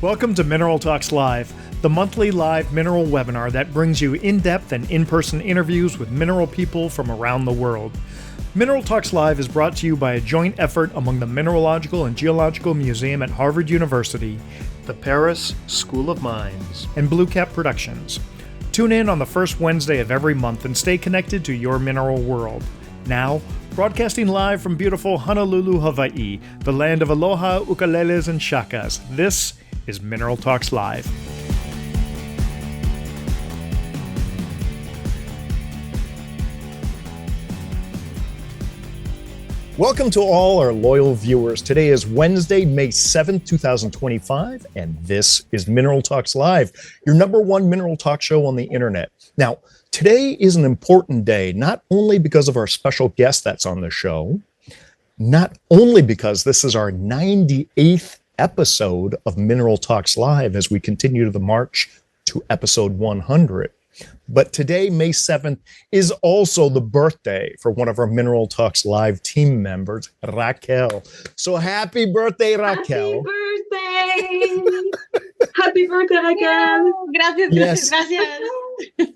Welcome to Mineral Talks Live, the monthly live mineral webinar that brings you in-depth and in-person interviews with mineral people from around the world. Mineral Talks Live is brought to you by a joint effort among the Mineralogical and Geological Museum at Harvard University, the Paris School of Mines, and BlueCap Productions. Tune in on the first Wednesday of every month and stay connected to your mineral world. Now, broadcasting live from beautiful Honolulu, Hawaii, the land of aloha, ukuleles, and shakas, this is Mineral Talks Live. Welcome to all our loyal viewers. Today is Wednesday, May 7th, 2025, and this is Mineral Talks Live, your number one mineral talk show on the internet. Now, today is an important day, not only because of our special guest that's on the show, not only because this is our 98th episode of Mineral Talks Live as we continue the march to episode 100. But today, May 7th, is also the birthday for one of our Mineral Talks Live team members, Raquel. So happy birthday, Raquel. Happy birthday. Happy birthday, Raquel. Gracias, Yes. gracias.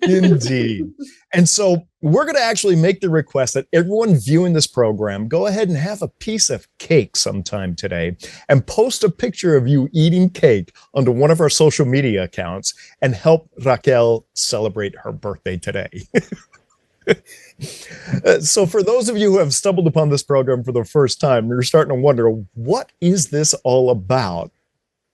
Indeed. And so we're going to actually make the request that everyone viewing this program go ahead and have a piece of cake sometime today and post a picture of you eating cake onto one of our social media accounts and help Raquel celebrate her birthday today. So for those of you who have stumbled upon this program for the first time, you're starting to wonder, what is this all about?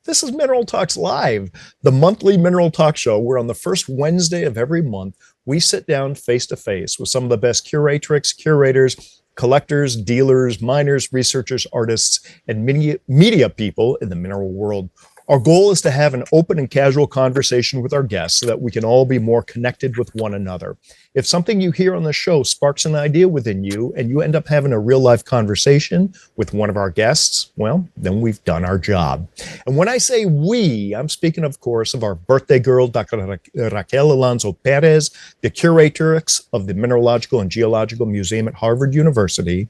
This is Mineral Talks Live, the monthly mineral talk show where on the first Wednesday of every month, we sit down face to face with some of the best curatrix, curators, collectors, dealers, miners, researchers, artists, and media people in the mineral world. Our goal is to have an open and casual conversation with our guests so that we can all be more connected with one another. If something you hear on the show sparks an idea within you and you end up having a real life conversation with one of our guests, well, then we've done our job. And when I say we, I'm speaking, of course, of our birthday girl, Dr. Raquel Alonso Perez, the curatrix of the Mineralogical and Geological Museum at Harvard University,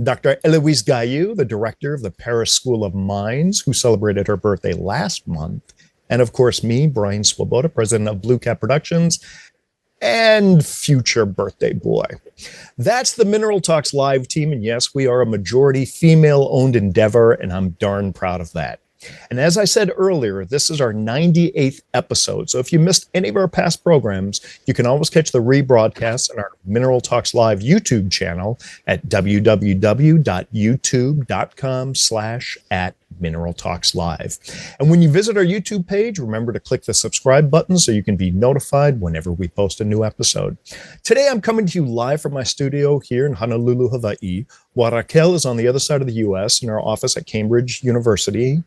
Dr. Eloise Gaillou, the director of the Paris School of Mines, who celebrated her birthday last month, and of course me, Brian Swoboda, president of BlueCap Productions, and future birthday boy. That's the Mineral Talks Live team, and yes, we are a majority female-owned endeavor, and I'm darn proud of that. And as I said earlier, this is our 98th episode, so if you missed any of our past programs, you can always catch the rebroadcast on our Mineral Talks Live YouTube channel at www.youtube.com/@MineralTalksLive. And when you visit our YouTube page, remember to click the subscribe button so you can be notified whenever we post a new episode. Today, I'm coming to you live from my studio here in Honolulu, Hawaii, while Raquel is on the other side of the U.S. in our office at Cambridge University.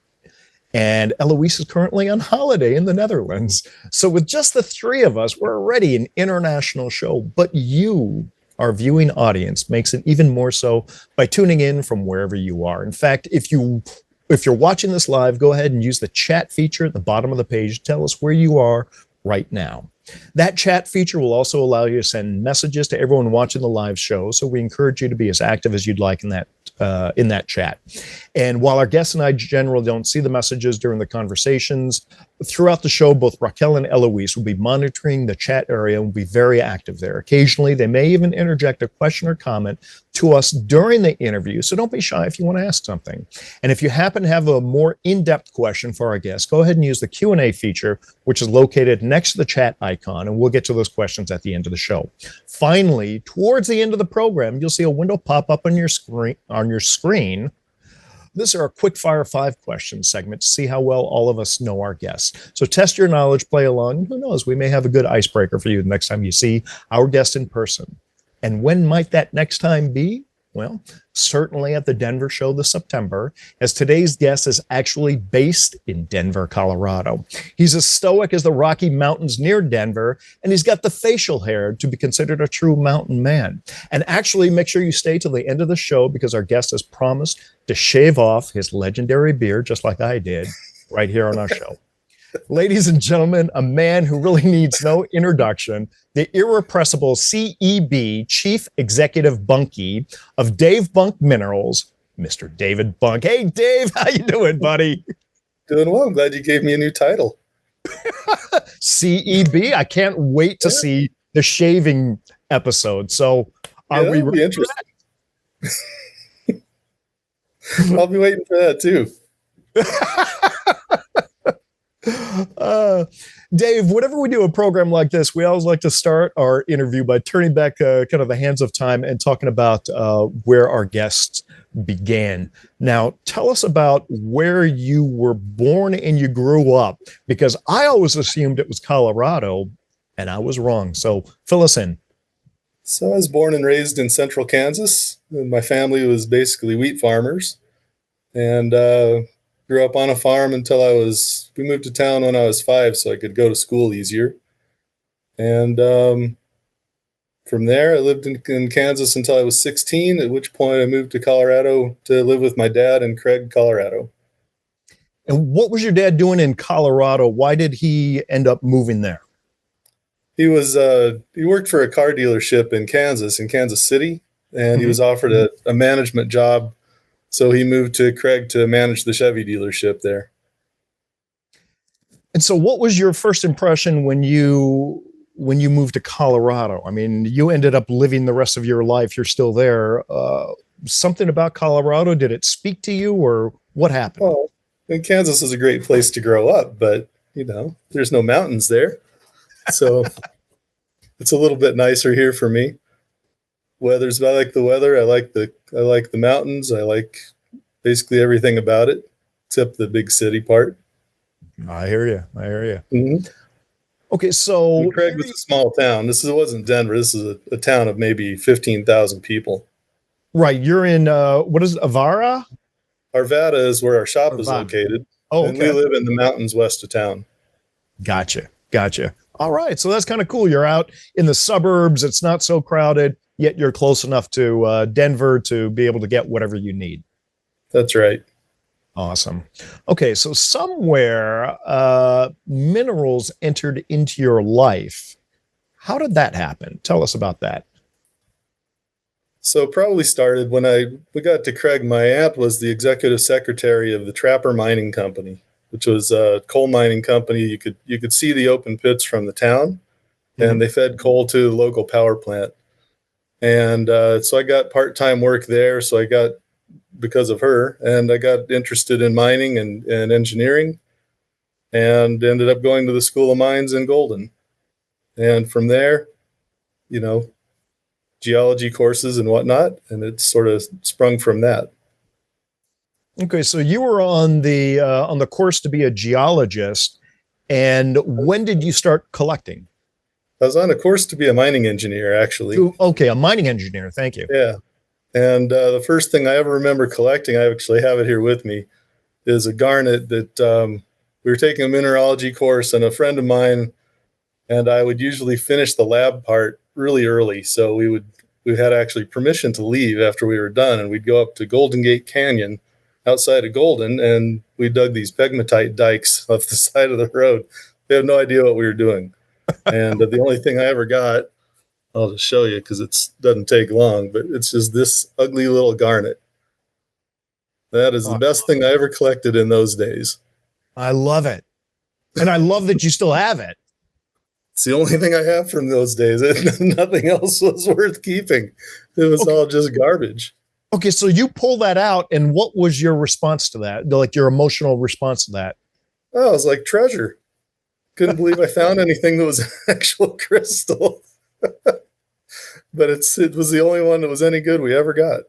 And Eloise is currently on holiday in the Netherlands. So with just the three of us, we're already an international show. But you, our viewing audience, makes it even more so by tuning in from wherever you are. In fact, if you're watching this live, go ahead and use the chat feature at the bottom of the page to tell us where you are right now. That chat feature will also allow you to send messages to everyone watching the live show. So we encourage you to be as active as you'd like in that chat. And while our guests and I generally don't see the messages during the conversations, throughout the show, both Raquel and Eloise will be monitoring the chat area and will be very active there. Occasionally, they may even interject a question or comment to us during the interview, so don't be shy if you want to ask something. And if you happen to have a more in-depth question for our guests, go ahead and use the Q&A feature, which is located next to the chat icon, and we'll get to those questions at the end of the show. Finally, towards the end of the program, you'll see a window pop up on your screen. This is our quick fire 5 questions segment to see how well all of us know our guests. So test your knowledge, play along. Who knows, we may have a good icebreaker for you the next time you see our guest in person. And when might that next time be? Well, certainly at the Denver show this September, as today's guest is actually based in Denver, Colorado. He's as stoic as the Rocky Mountains near Denver, and he's got the facial hair to be considered a true mountain man. And actually, make sure you stay till the end of the show because our guest has promised to shave off his legendary beard, just like I did, right here on our show. Ladies and gentlemen, a man who really needs no introduction, the irrepressible CEB, Chief Executive Bunkie of Dave Bunk Minerals, Mr. David Bunk. Hey, Dave, how you doing, buddy? Doing well. I'm glad you gave me a new title. CEB. I can't wait to see the shaving episode. So, are we that'll be interesting. I'll be waiting for that too. Dave, whenever we do a program like this, we always like to start our interview by turning back kind of the hands of time and talking about where our guests began. Now, tell us about where you were born and you grew up, because I always assumed it was Colorado, and I was wrong. So fill us in. So I was born and raised in central Kansas. My family was basically wheat farmers, and grew up on a farm until we moved to town when I was 5 so I could go to school easier. And from there, I lived in Kansas until I was 16, at which point I moved to Colorado to live with my dad in Craig, Colorado. And what was your dad doing in Colorado? Why did he end up moving there? He worked for a car dealership in Kansas City, and he was offered a management job. So he moved to Craig to manage the Chevy dealership there. And so what was your first impression when you moved to Colorado? I mean, you ended up living the rest of your life. You're still there. Something about Colorado, did it speak to you, or what happened? Well, Kansas is a great place to grow up, but there's no mountains there. So it's a little bit nicer here for me. I like the weather. I like the mountains. I like basically everything about it, except the big city part. I hear you. Mm-hmm. Okay, so and Craig was a small town. Wasn't Denver. This is a town of maybe 15,000 people. Right. You're in what is it, Avara? Arvada is where our shop is located. Oh, okay. And we live in the mountains west of town. Gotcha. All right. So that's kind of cool. You're out in the suburbs. It's not so crowded, yet you're close enough to Denver to be able to get whatever you need. That's right. Awesome. Okay. So somewhere minerals entered into your life. How did that happen? Tell us about that. So probably started when we got to Craig. My aunt was the executive secretary of the Trapper Mining Company, which was a coal mining company. You could see the open pits from the town, and they fed coal to the local power plant. And so I got part-time work there. Because of her, and I got interested in mining and engineering, and ended up going to the School of Mines in Golden. And from there, geology courses and whatnot, and it sort of sprung from that. Okay, so you were on the course to be a geologist, and when did you start collecting? I was on a course to be a mining engineer, actually. Okay, a mining engineer. Thank you. Yeah. And the first thing I ever remember collecting, I actually have it here with me, is a garnet that we were taking a mineralogy course, and a friend of mine and I would usually finish the lab part really early. So we had actually permission to leave after we were done, and we'd go up to Golden Gate Canyon outside of Golden, and we dug these pegmatite dikes off the side of the road. We have no idea what we were doing. And the only thing I ever got, I'll just show you because it doesn't take long, but it's just this ugly little garnet. That is the best thing I ever collected in those days. I love it. And I love that you still have it. It's the only thing I have from those days. Nothing else was worth keeping. It was all just garbage. Okay, so you pull that out, and what was your response to that? Like your emotional response to that? Oh, it was like treasure. Couldn't believe I found anything that was an actual crystal. But it was the only one that was any good we ever got.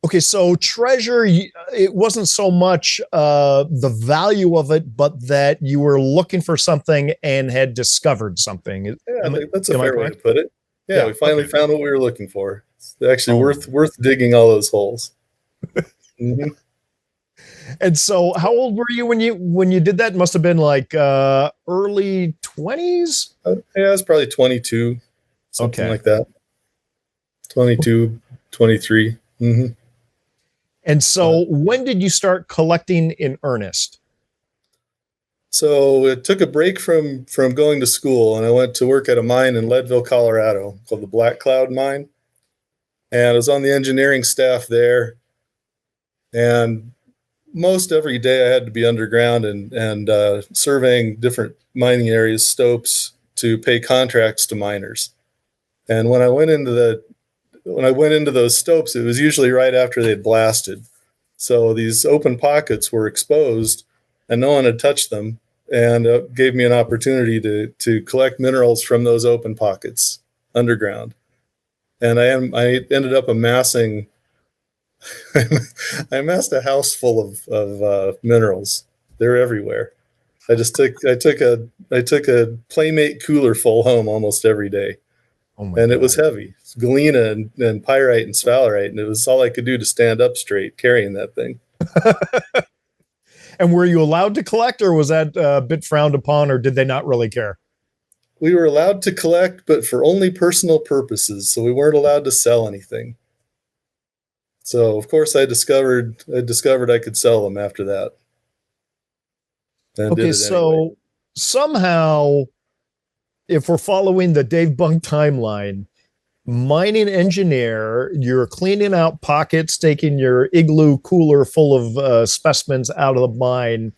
Okay, so treasure, it wasn't so much the value of it, but that you were looking for something and had discovered something. Yeah, that's a fair way to put it. Yeah, we finally found what we were looking for. It's actually worth digging all those holes. Mm-hmm. And so how old were you when you did that? It must have been like early 20s? Yeah, I was probably 22, something like that. 22, 23. Mm-hmm. And so when did you start collecting in earnest? So it took a break from going to school, and I went to work at a mine in Leadville, Colorado, called the Black Cloud Mine. And I was on the engineering staff there. And most every day I had to be underground and surveying different mining areas, stopes, to pay contracts to miners. And when I went into those stopes, it was usually right after they'd blasted. So these open pockets were exposed and no one had touched them, and gave me an opportunity to collect minerals from those open pockets underground. And I ended up amassing I amassed a house full of minerals. They're everywhere. I took a Playmate cooler full home almost every day, Oh my and God. it was heavy. It's galena and pyrite and sphalerite, and it was all I could do to stand up straight carrying that thing. And were you allowed to collect, or was that a bit frowned upon, or did they not really care? We were allowed to collect, but for only personal purposes, so we weren't allowed to sell anything. So of course I discovered I could sell them after that. And Okay, did it so anyway. somehow, if we're following the Dave Bunk timeline, mining engineer, you're cleaning out pockets, taking your igloo cooler full of specimens out of the mine.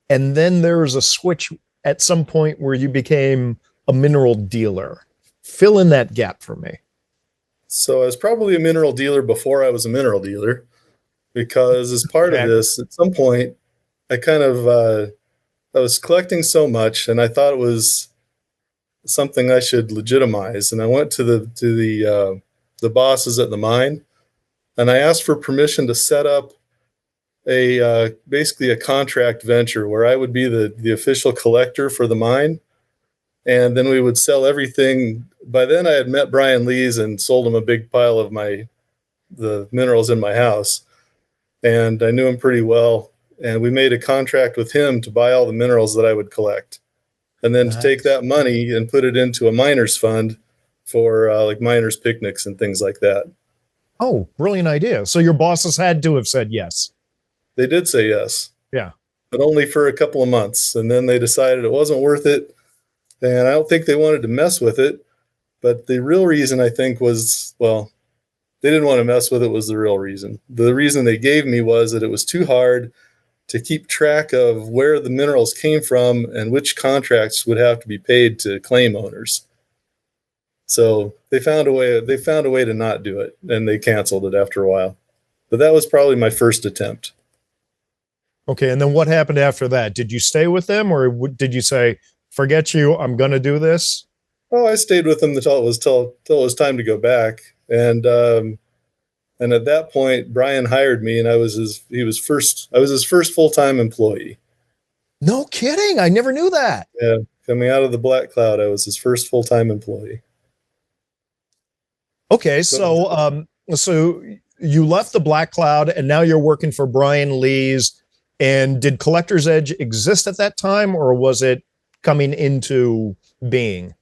And then there was a switch at some point where you became a mineral dealer. Fill in that gap for me. So I was probably a mineral dealer before I was a mineral dealer, because as part of this, at some point, I was collecting so much, and I thought it was something I should legitimize. And I went to the bosses at the mine, and I asked for permission to set up basically a contract venture where I would be the official collector for the mine, and then we would sell everything. By then, I had met Brian Lees and sold him a big pile of the minerals in my house, and I knew him pretty well. And we made a contract with him to buy all the minerals that I would collect, and then to take that money and put it into a miners fund for like miners picnics and things like that. Oh, brilliant idea. So your bosses had to have said yes. They did say yes. Yeah. But only for a couple of months. And then they decided it wasn't worth it. And I don't think they wanted to mess with it. But the real reason, I think, was, well, they didn't want to mess with it was the real reason. The reason they gave me was that it was too hard to keep track of where the minerals came from and which contracts would have to be paid to claim owners. So they found a way to not do it, and they canceled it after a while. But that was probably my first attempt. Okay. And then what happened after that? Did you stay with them, or did you say, forget you, I'm going to do this? Oh, I stayed with them until it was time to go back. And at that point, Brian hired me, and I was his first full-time employee. No kidding. I never knew that. Yeah. Coming out of the black cloud, I was his first full-time employee. Okay. So you left the black cloud and now you're working for Brian Lees. And did Collector's Edge exist at that time, or was it coming into being?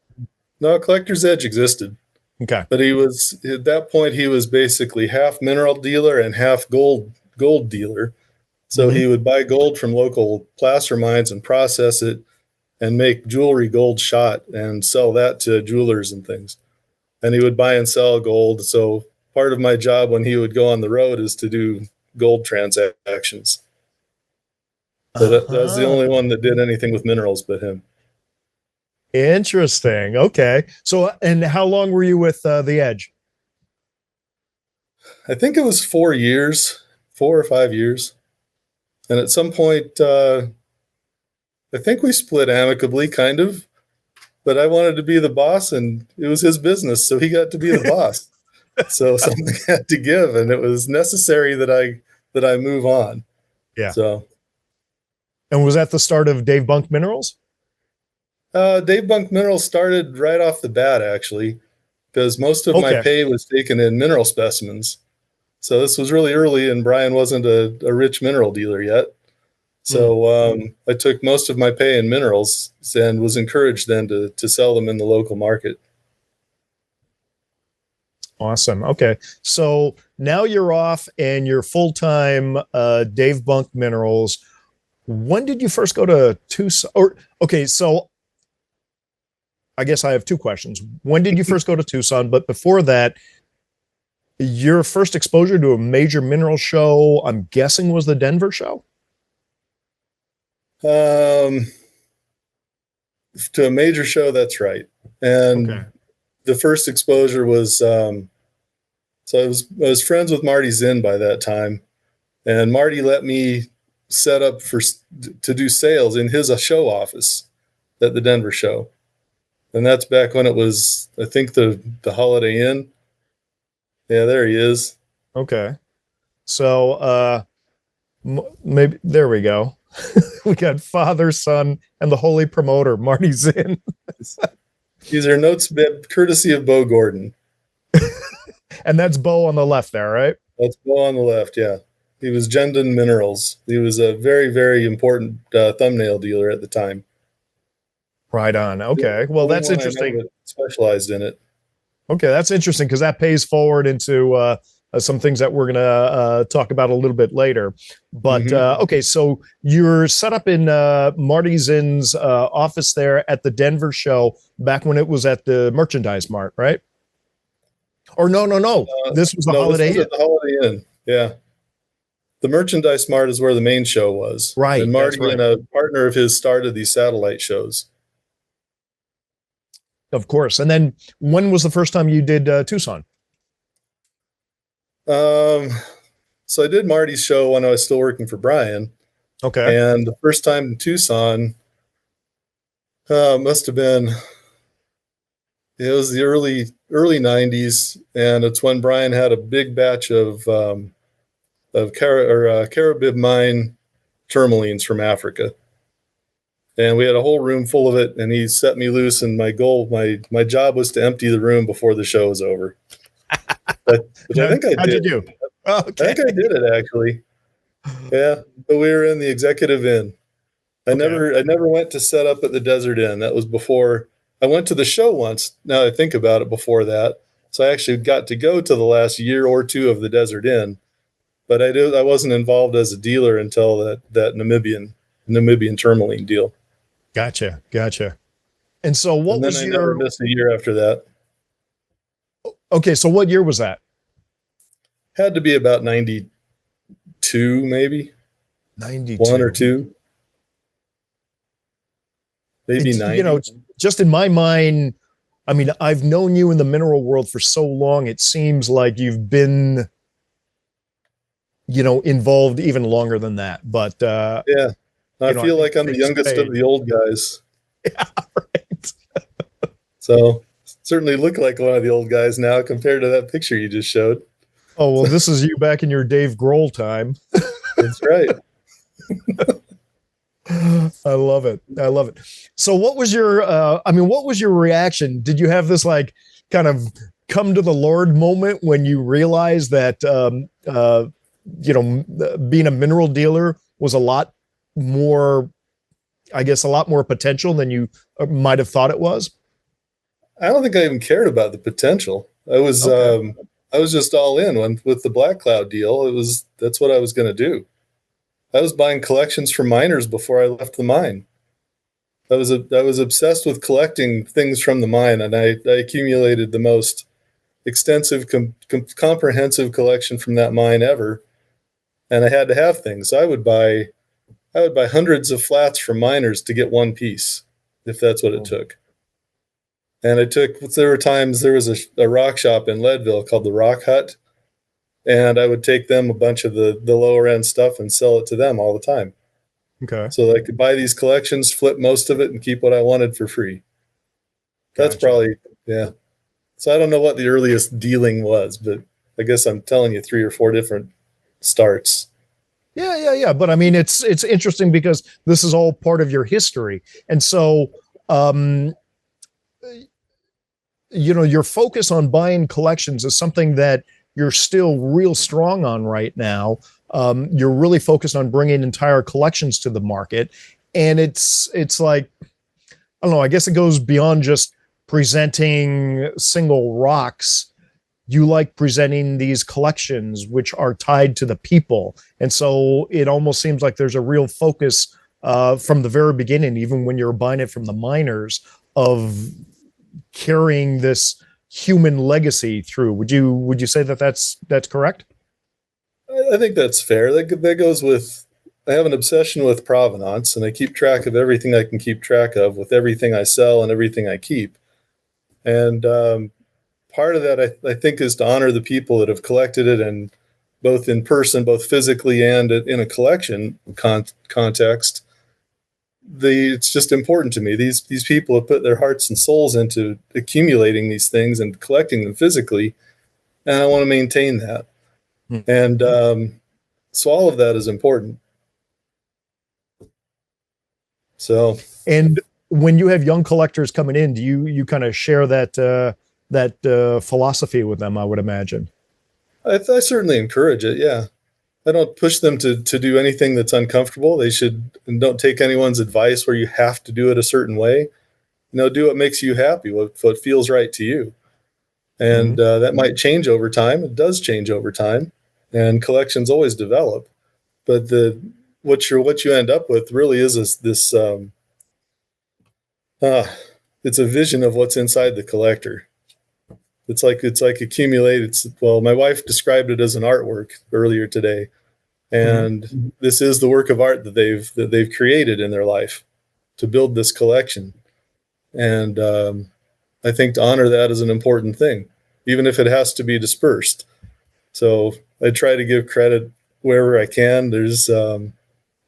No, Collector's Edge existed. Okay. But at that point, he was basically half mineral dealer and half gold dealer. So he would buy gold from local placer mines and process it and make jewelry gold shot and sell that to jewelers and things. And he would buy and sell gold. So part of my job when he would go on the road is to do gold transactions. So that was the only one that did anything with minerals but him. Interesting. Okay. So, and how long were you with the Edge? I think it was 4 or 5 years. And at some point, I think we split amicably, kind of. But I wanted to be the boss, and it was his business, so he got to be the boss. So something had to give, and it was necessary that I move on. Yeah. So. And was that the start of Dave Bunk Minerals? Dave Bunk Minerals started right off the bat, actually, because most of my pay was taken in mineral specimens. So this was really early, and Brian wasn't a rich mineral dealer yet. So I took most of my pay in minerals and was encouraged then to sell them in the local market. Awesome. Okay. So now you're off and you're full-time Dave Bunk Minerals. When did you first go to Tucson? So I guess I have two questions. When did you first go to Tucson? But before that, Your first exposure to a major mineral show, I'm guessing, was the Denver show? To a major show, that's right. And Okay. the first exposure was so I was friends with Marty Zinn by that time, and Marty let me set up to do sales in his show office at the Denver show, and that's back when it was, I think, the Holiday Inn. Yeah, there he is. Okay. So maybe there we go. We got father, son, and the holy promoter, Marty Zinn. These are notes courtesy of Bo Gordon. And that's Bo on the left there, right? That's Bo on the left, yeah. He was Gendon Minerals. He was a very, very important thumbnail dealer at the time. Right on. Okay. Well, that's Only one I know interesting. that specialized in it. Okay, that's interesting because that pays forward into some things that we're going to talk about a little bit later. But okay, so you're set up in Marty Zinn's office there at the Denver show back when it was at the Merchandise Mart, right? Or no. This was a Holiday Inn. This was at the Holiday Inn, yeah. The Merchandise Mart is where the main show was. Right. And Marty and a partner of his started these satellite shows. Of course. And then when was the first time you did Tucson? So I did Marty's show when I was still working for Brian. Okay. And the first time in Tucson must have been, it was the early 90s, and it's when Brian had a big batch of Caribib mine tourmalines from Africa. And we had a whole room full of it, and he set me loose, and my job was to empty the room before the show was over. Which I think I did. How'd you do? Okay. I think I did it, actually. Yeah, but we were in the Executive Inn. I never went to set up at the Desert Inn. That was before. I went to the show once, now I think about it, before that. So I actually got to go to the last year or two of the Desert Inn. But I wasn't involved as a dealer until that Namibian tourmaline deal. Gotcha. And so what was your... never missed a year after that. Okay, so what year was that? Had to be about 92, maybe. 92. 1 or 2. Maybe 90. You know, just in my mind, I mean, I've known you in the mineral world for so long, it seems like you've been, involved even longer than that. But yeah, I feel like I'm the youngest of the old guys. Yeah, right. So certainly look like one of the old guys now compared to that picture you just showed. Oh, well, this is you back in your Dave Grohl time. That's right. I love it. So what was your reaction? Did you have this like kind of come to the Lord moment when you realized that, being a mineral dealer was a lot more potential than you might have thought it was? I don't think I even cared about the potential. I was just all in with the Black Cloud deal. That's what I was going to do. I was buying collections from miners before I left the mine. I was obsessed with collecting things from the mine, and I accumulated the most extensive, comprehensive collection from that mine ever. And I had to have things. So I would buy hundreds of flats from miners to get one piece, if that's what it took. And there were times there was a rock shop in Leadville called the Rock Hut, and I would take them a bunch of the lower end stuff and sell it to them all the time. Okay. So I could buy these collections, flip most of it, and keep what I wanted for free. That's probably, yeah. So I don't know what the earliest dealing was, but I guess I'm telling you 3 or 4 different starts. Yeah. But I mean, it's interesting because this is all part of your history. And so, your focus on buying collections is something that you're still real strong on right now. You're really focused on bringing entire collections to the market. And it's like, I don't know, I guess it goes beyond just presenting single rocks. You like presenting these collections, which are tied to the people. And so it almost seems like there's a real focus from the very beginning, even when you're buying it from the miners, of carrying this human legacy through. Would you say that that's correct? I think that's fair. That goes with, I have an obsession with provenance, and I keep track of everything I can keep track of with everything I sell and everything I keep. And part of that, I think, is to honor the people that have collected it, and both in person, both physically and in a collection context. It's just important to me. These people have put their hearts and souls into accumulating these things and collecting them physically, and I want to maintain that. And so all of that is important. So, and when you have young collectors coming in, do you kind of share that philosophy with them? I would imagine. I certainly encourage it. Yeah, I don't push them to do anything that's uncomfortable. They should, and don't take anyone's advice where you have to do it a certain way. Do what makes you happy, what feels right to you, and that might change over time. It does change over time, and collections always develop. But what you end up with really is this. It's a vision of what's inside the collector. It's like accumulated. Well, my wife described it as an artwork earlier today, and this is the work of art that they've created in their life to build this collection. And I think to honor that is an important thing, even if it has to be dispersed. So I try to give credit wherever I can. There's I've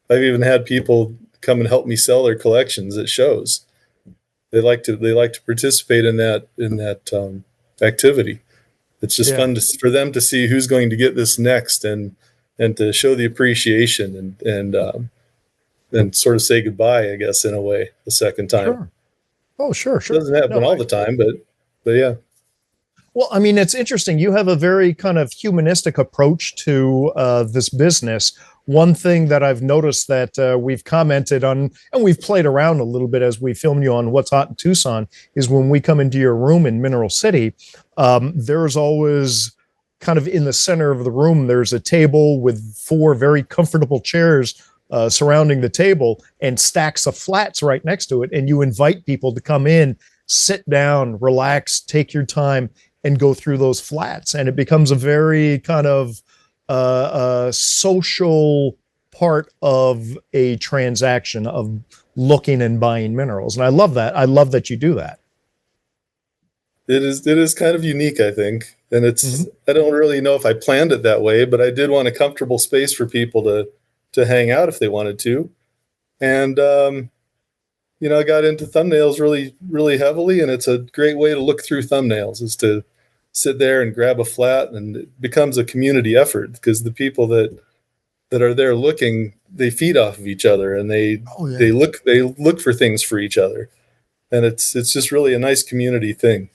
even had people come and help me sell their collections at shows. They like to participate in that activity. It's just fun for them to see who's going to get this next, and to show the appreciation, and sort of say goodbye, I guess, in a way, the second time. Sure. Oh, sure. It doesn't happen all the time, but yeah. Well, I mean, it's interesting. You have a very kind of humanistic approach to this business. One thing that I've noticed that we've commented on, and we've played around a little bit as we filmed you on What's Hot in Tucson, is when we come into your room in Mineral City, there's always kind of in the center of the room, there's a table with 4 very comfortable chairs surrounding the table and stacks of flats right next to it. And you invite people to come in, sit down, relax, take your time, and go through those flats. And it becomes a very kind of social part of a transaction of looking and buying minerals. And I love that. I love that you do that. It is kind of unique, I think. And it's, I don't really know if I planned it that way, but I did want a comfortable space for people to hang out if they wanted to. And, I got into thumbnails really, really heavily, and it's a great way to look through thumbnails, is to sit there and grab a flat, and it becomes a community effort, because the people that are there looking, they feed off of each other, and they look for things for each other. And it's just really a nice community thing.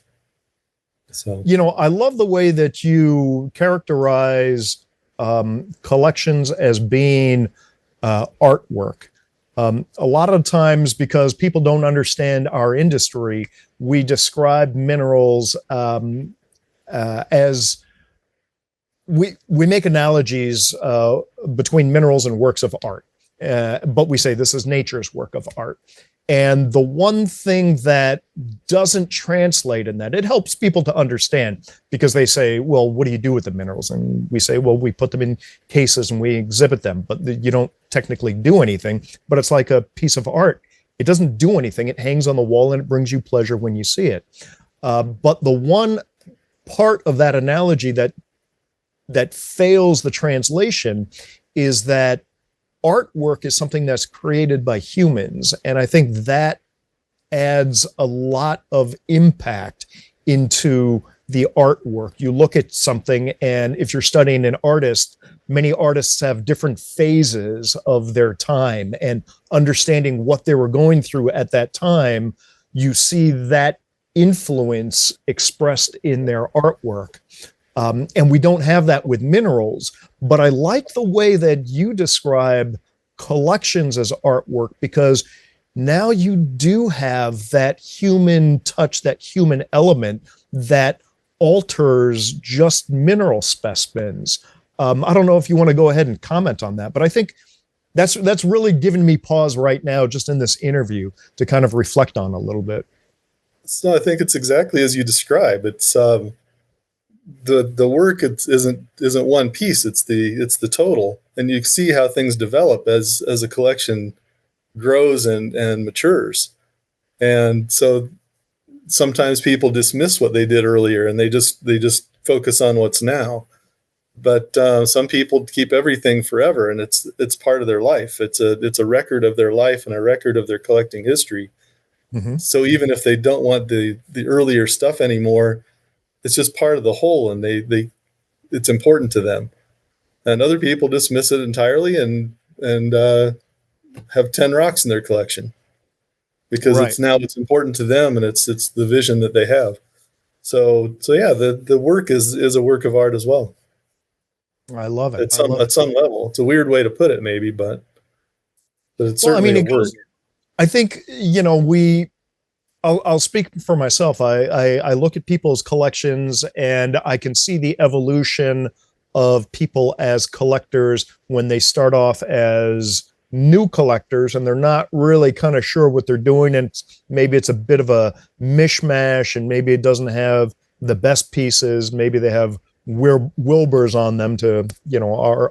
So, I love the way that you characterize collections as being artwork. A lot of times, because people don't understand our industry, we describe minerals as we make analogies between minerals and works of art, but we say this is nature's work of art. And the one thing that doesn't translate in that, it helps people to understand, because they say, well, what do you do with the minerals? And we say, well, we put them in cases and we exhibit them, but you don't technically do anything. But it's like a piece of art. It doesn't do anything. It hangs on the wall and it brings you pleasure when you see it. But the one part of that analogy that fails the translation is that artwork is something that's created by humans. And I think that adds a lot of impact into the artwork. You look at something, and if you're studying an artist, many artists have different phases of their time, and understanding what they were going through at that time, you see that influence expressed in their artwork. And we don't have that with minerals, but I like the way that you describe collections as artwork, because now you do have that human touch, that human element that alters just mineral specimens. I don't know if you want to go ahead and comment on that, but I think that's really given me pause right now, just in this interview, to kind of reflect on a little bit. So I think it's exactly as you describe. It's the work isn't one piece. It's the total, and you see how things develop as a collection grows and matures. And so sometimes people dismiss what they did earlier, and they just focus on what's now. But some people keep everything forever, and it's part of their life. It's a record of their life and a record of their collecting history. Mm-hmm. So even if they don't want the earlier stuff anymore, it's just part of the whole, and they it's important to them. And other people dismiss it entirely and have 10 rocks in their collection because Right. it's important to them, and it's the vision that they have. So yeah, the work is a work of art as well. I love it. At some level. It's a weird way to put it, maybe, but it's certainly a work. I think, I'll speak for myself. I look at people's collections and I can see the evolution of people as collectors when they start off as new collectors and they're not really kind of sure what they're doing. And maybe it's a bit of a mishmash, and maybe it doesn't have the best pieces. Maybe they have Wilburs on them to,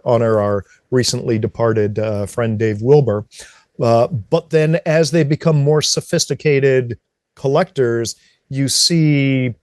honor our recently departed friend, Dave Wilbur. But then as they become more sophisticated collectors, you see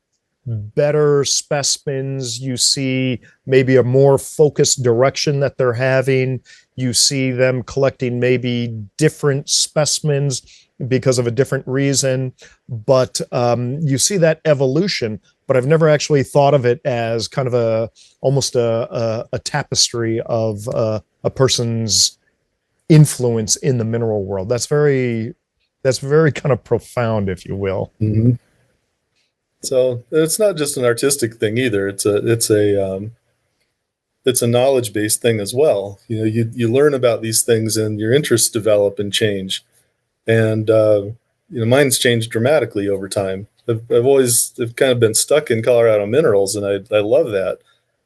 better specimens, you see maybe a more focused direction that they're having, you see them collecting maybe different specimens because of a different reason, but you see that evolution. But I've never actually thought of it as kind of almost a tapestry of a person's influence in the mineral world. That's very kind of profound, if you will. Mm-hmm. So it's not just an artistic thing either. It's a knowledge-based thing as well. You learn about these things and your interests develop and change. And mine's changed dramatically over time. I've kind of been stuck in Colorado minerals, and I love that.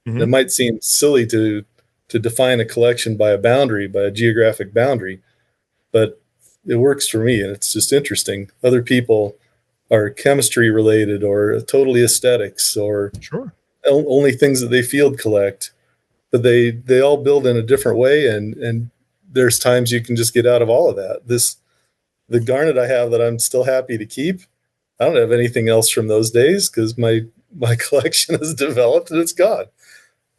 Mm-hmm. It might seem silly to define a collection by a geographic boundary, but it works for me, and it's just interesting. Other people are chemistry related or totally aesthetics or sure only things that they field collect, but they all build in a different way, and there's times you can just get out of all of that. The garnet I have that I'm still happy to keep, I don't have anything else from those days because my collection has developed and it's gone.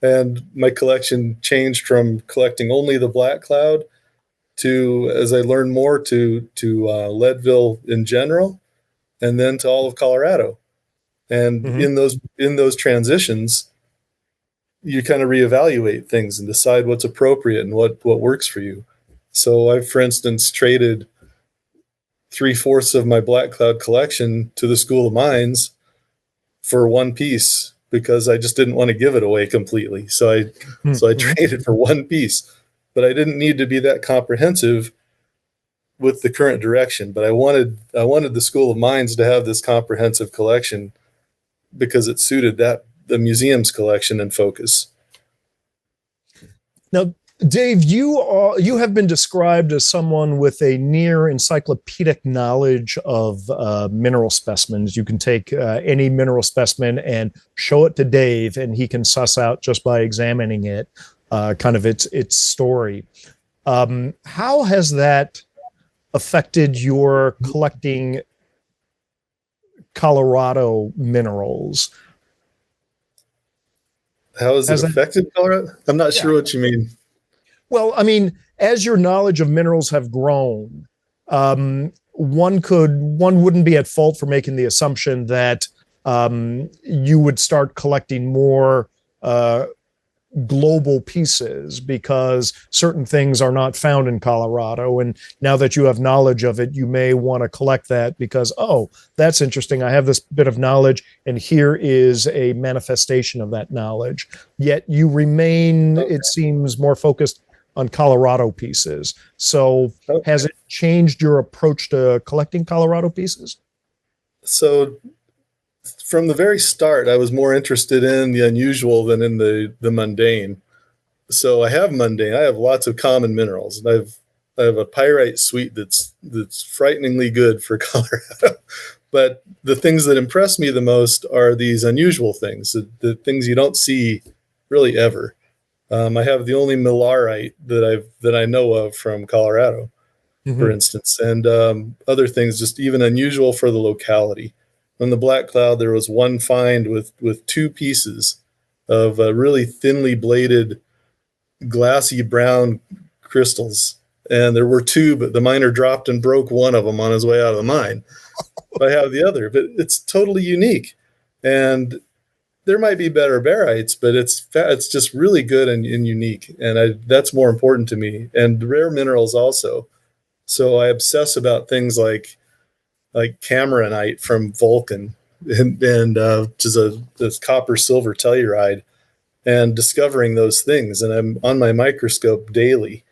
And my collection changed from collecting only the black cloud to, as I learned more, to Leadville in general, and then to all of Colorado. And mm-hmm. in those transitions, you kind of reevaluate things and decide what's appropriate and what works for you. So I've, for instance, traded 3/4 of my black cloud collection to the School of Mines for one piece because I just didn't want to give it away completely. So I traded for one piece, but I didn't need to be that comprehensive with the current direction. But I wanted the School of Mines to have this comprehensive collection because it suited the museum's collection and focus. Now, Dave, you have been described as someone with a near encyclopedic knowledge of mineral specimens. You can take any mineral specimen and show it to Dave, and he can suss out just by examining it, kind of its story. How has that affected your collecting Colorado minerals? How has it affected Colorado? I'm not sure what you mean. Well, I mean, as your knowledge of minerals have grown, one wouldn't be at fault for making the assumption that you would start collecting more global pieces because certain things are not found in Colorado. And now that you have knowledge of it, you may want to collect that because, oh, that's interesting. I have this bit of knowledge, and here is a manifestation of that knowledge. Yet you remain, it seems, more focused on Colorado pieces. So has it changed your approach to collecting Colorado pieces? So from the very start, I was more interested in the unusual than in the mundane. So I have mundane. I have lots of common minerals. And I have a pyrite suite that's frighteningly good for Colorado. But the things that impress me the most are these unusual things, the things you don't see really ever. I have the only millarite that I know of from Colorado, for instance, and other things just even unusual for the locality. On the Black Cloud, there was one find with two pieces of really thinly bladed, glassy brown crystals, and there were two, but the miner dropped and broke one of them on his way out of the mine. I have the other, but it's totally unique, and there might be better barites, but it's just really good and unique, and that's more important to me. And rare minerals also. So I obsess about things like cameronite from Vulcan, and which is this copper silver telluride, and discovering those things. And I'm on my microscope daily,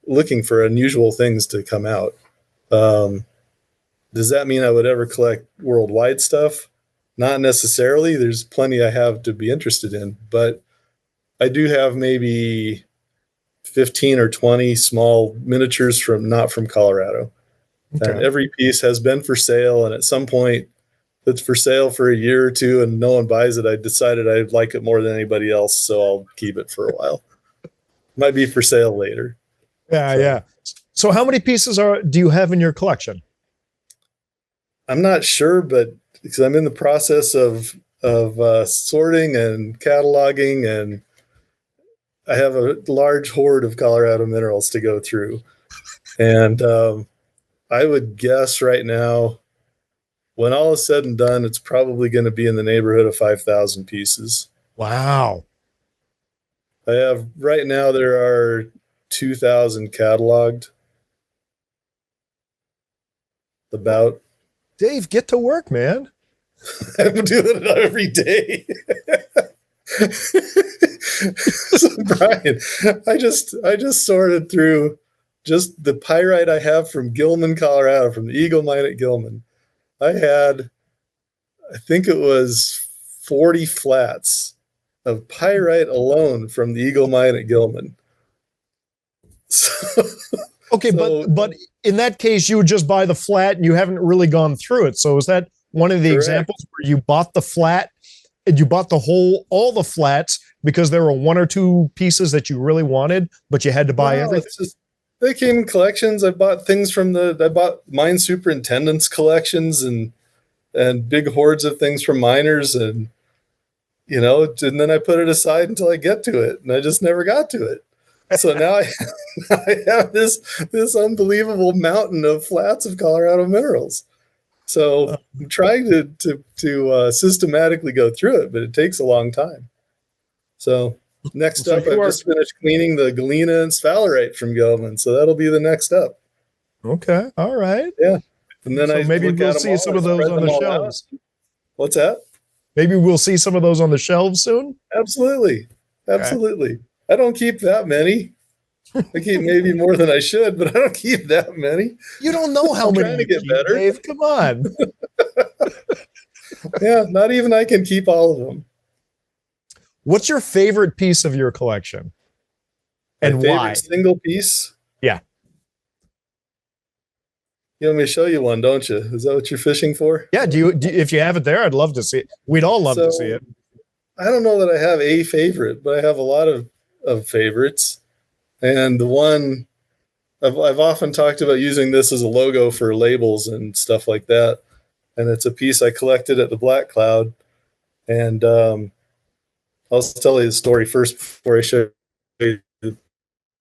looking for unusual things to come out. Does that mean I would ever collect worldwide stuff? Not necessarily. There's plenty I have to be interested in, but I do have maybe 15 or 20 small miniatures not from Colorado. Okay. And every piece has been for sale. And at some point it's for sale for a year or two and no one buys it, I decided I like it more than anybody else. So I'll keep it for a while. Might be for sale later. Yeah. So how many pieces do you have in your collection? I'm not sure, but because I'm in the process of sorting and cataloging, and I have a large hoard of Colorado minerals to go through. And I would guess right now, when all is said and done, it's probably going to be in the neighborhood of 5,000 pieces. Wow. I have right now, there are 2,000 cataloged. About. Dave, get to work, man. I'm doing it every day. So Brian, I just sorted through just the pyrite I have from Gilman, Colorado, from the Eagle Mine at Gilman. I think it was 40 flats of pyrite alone from the Eagle Mine at Gilman. So, okay, but in that case, you would just buy the flat and you haven't really gone through it. So is that one of the examples where you bought the flat and you bought all the flats because there were one or two pieces that you really wanted, but you had to buy everything? They came in collections. I bought things I bought mine superintendents collections and big hoards of things from miners, and and then I put it aside until I get to it, and I just never got to it. So now I have this unbelievable mountain of flats of Colorado minerals. So I'm trying to systematically go through it, but it takes a long time. So next up, I've just finished cleaning the galena and sphalerite from Gilman, so that'll be the next up. Okay, all right. Yeah, and then maybe we'll see some of those on the shelves. What's that? Maybe we'll see some of those on the shelves soon. Absolutely. Okay. I don't keep that many. I keep maybe more than I should, but I don't keep that many. You don't know how many. Trying to get better, Dave. Come on. Yeah, not even I can keep all of them. What's your favorite piece of your collection, and why? Single piece? Yeah. You want me to show you one, don't you? Is that what you're fishing for? Yeah. If you have it there, I'd love to see it. We'd all love to see it. I don't know that I have a favorite, but I have a lot of favorites. And the one I've often talked about using this as a logo for labels and stuff like that. And it's a piece I collected at the Black Cloud. And I'll tell you the story first before I show you the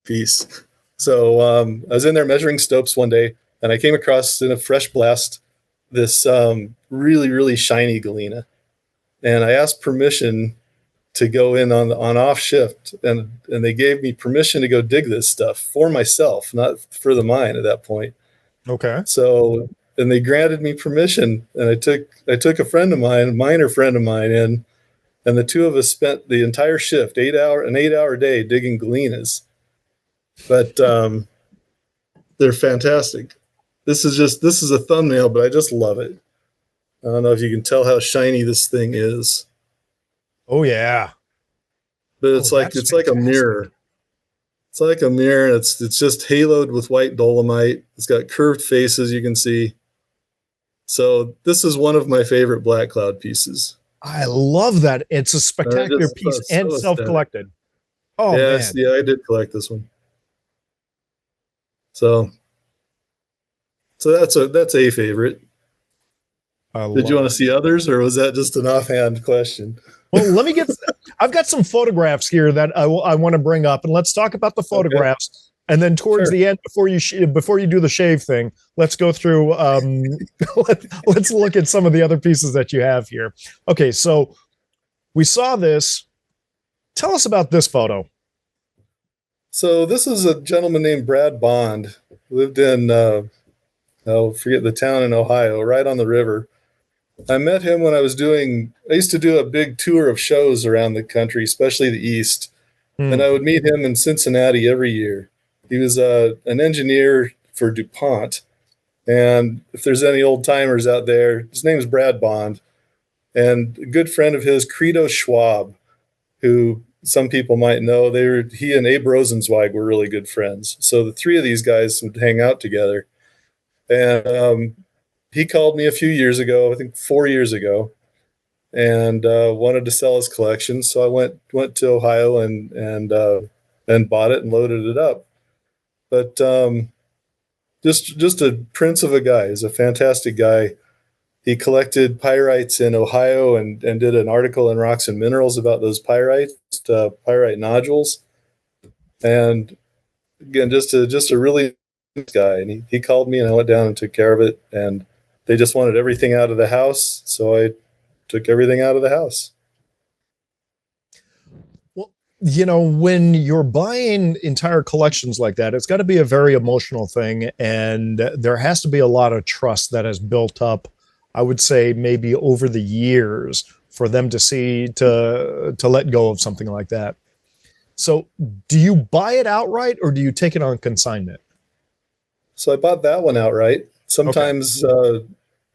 piece. So I was in there measuring stopes one day, and I came across in a fresh blast this really, really shiny galena. And I asked permission to go in on off shift, and they gave me permission to go dig this stuff for myself, not for the mine at that point. Okay. So, and they granted me permission, and I took a miner friend of mine in, and the two of us spent the entire shift, an 8-hour day digging galenas. But they're fantastic. This is a thumbnail, but I just love it. I don't know if you can tell how shiny this thing is. Oh yeah. But it's like a mirror. It's like a mirror, and it's just haloed with white dolomite. It's got curved faces, you can see. So this is one of my favorite black cloud pieces. I love that. It's a And spectacular piece and so aesthetic. self-collected. Oh Yes, man. yeah, I did collect this one. So that's a favorite. Did you want to see others, or was that just an offhand question? Well, I've got some photographs here that I want to bring up, and let's talk about the photographs. Okay. And then towards the end, before you do the shave thing, let's go through. Let's look at some of the other pieces that you have here. Okay, so we saw this. Tell us about this photo. So this is a gentleman named Brad Bond. Lived in forget the town in Ohio, right on the river. I met him when I used to do a big tour of shows around the country, especially the East. And I would meet him in Cincinnati every year. He was an engineer for DuPont. And if there's any old timers out there, his name is Brad Bond. And a good friend of his, Credo Schwab, who some people might know, he and Abe Rosenzweig were really good friends. So the three of these guys would hang out together. And he called me a few years ago, I think 4 years ago, and wanted to sell his collection. So I went to Ohio and bought it and loaded it up. But just a prince of a guy. He's a fantastic guy. He collected pyrites in Ohio and did an article in Rocks and Minerals about those pyrite nodules. And again, just a really nice guy. And he called me, and I went down and took care of it. And they just wanted everything out of the house, so I took everything out of the house. Well, when you're buying entire collections like that, it's got to be a very emotional thing, and there has to be a lot of trust that has built up, I would say, maybe over the years for them to let go of something like that. So do you buy it outright, or do you take it on consignment? So I bought that one outright. Sometimes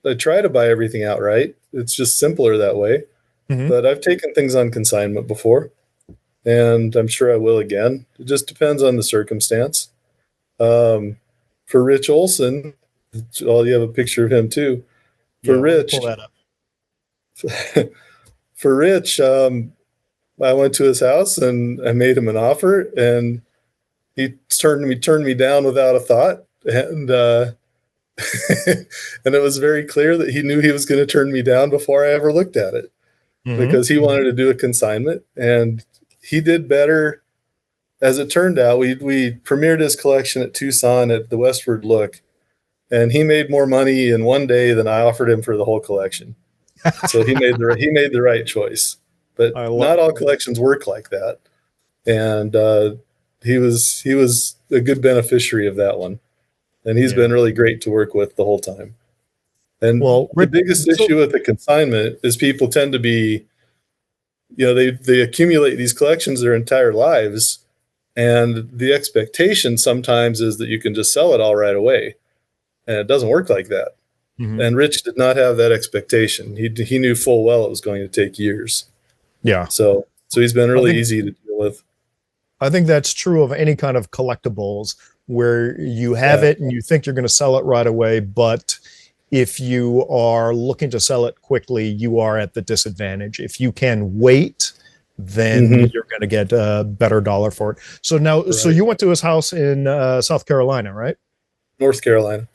I try to buy everything outright. It's just simpler that way. Mm-hmm. But I've taken things on consignment before, and I'm sure I will again. It just depends on the circumstance. For Rich Olson, you have a picture of him too. For Rich, pull that up. For Rich, I went to his house and I made him an offer, and he turned me down without a thought. And and it was very clear that he knew he was going to turn me down before I ever looked at it, because he wanted to do a consignment, and he did better. As it turned out, we premiered his collection at Tucson at the Westward Look, and he made more money in one day than I offered him for the whole collection. So he made the right choice. But not all collections work like that, and he was a good beneficiary of that one. And he's been really great to work with the whole time. And the biggest issue with the consignment is people tend to be, they accumulate these collections their entire lives. And the expectation sometimes is that you can just sell it all right away. And it doesn't work like that. Mm-hmm. And Rich did not have that expectation. He knew full well it was going to take years. Yeah. So he's been really easy to deal with. I think that's true of any kind of collectibles, where you have it and you think you're going to sell it right away, but if you are looking to sell it quickly, you are at the disadvantage. If you can wait, then you're going to get a better dollar for it. So now, so you went to his house in South Carolina, right? North Carolina,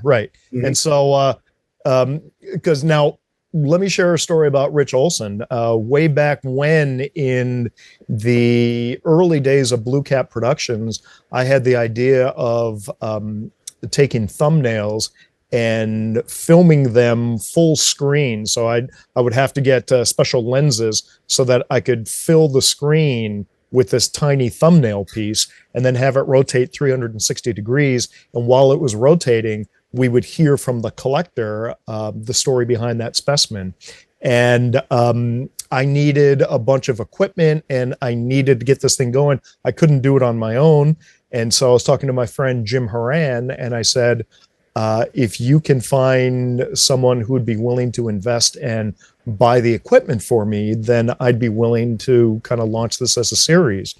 right. Mm-hmm. And so, because now, let me share a story about Rich Olson. Way back when, in the early days of BlueCap Productions, I had the idea of taking thumbnails and filming them full screen. So I would have to get special lenses so that I could fill the screen with this tiny thumbnail piece and then have it rotate 360 degrees. And while it was rotating, we would hear from the collector the story behind that specimen. And I needed a bunch of equipment, and I needed to get this thing going. I couldn't do it on my own. And so I was talking to my friend Jim Horan, and I said, if you can find someone who would be willing to invest and buy the equipment for me, then I'd be willing to kind of launch this as a series.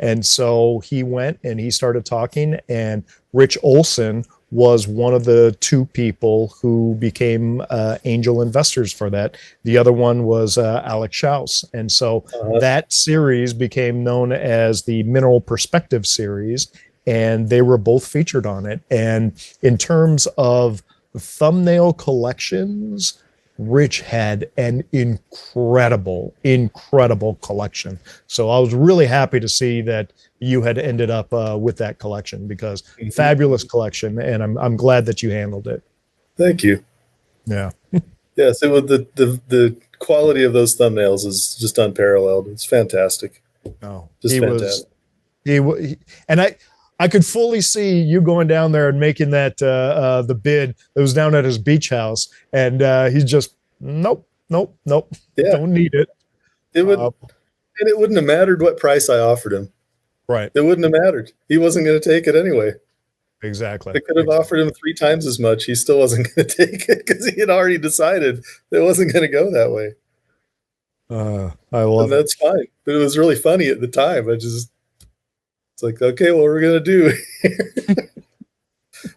And so he went and he started talking, and Rich Olson was one of the two people who became angel investors for that. The other one was Alex Schaus. And so that series became known as the Mineral Perspective series, and they were both featured on it. And in terms of thumbnail collections, Rich had an incredible collection. So I was really happy to see that you had ended up with that collection, because fabulous collection, and I'm glad that you handled it. Thank you. Yeah. Yes, it was the quality of those thumbnails is just unparalleled. It's fantastic. Oh, Just fantastic. And I could fully see you going down there and making that the bid that was down at his beach house, and he's just nope, Yeah. don't need it. It would, and it wouldn't have mattered what price I offered him. Right. It wouldn't have mattered. He wasn't going to take it anyway. Exactly. I could have offered him 3 times as much. He still wasn't going to take it because he had already decided it wasn't going to go that way. I love it. That's fine. But it was really funny at the time. It's like, okay, what we're going to do.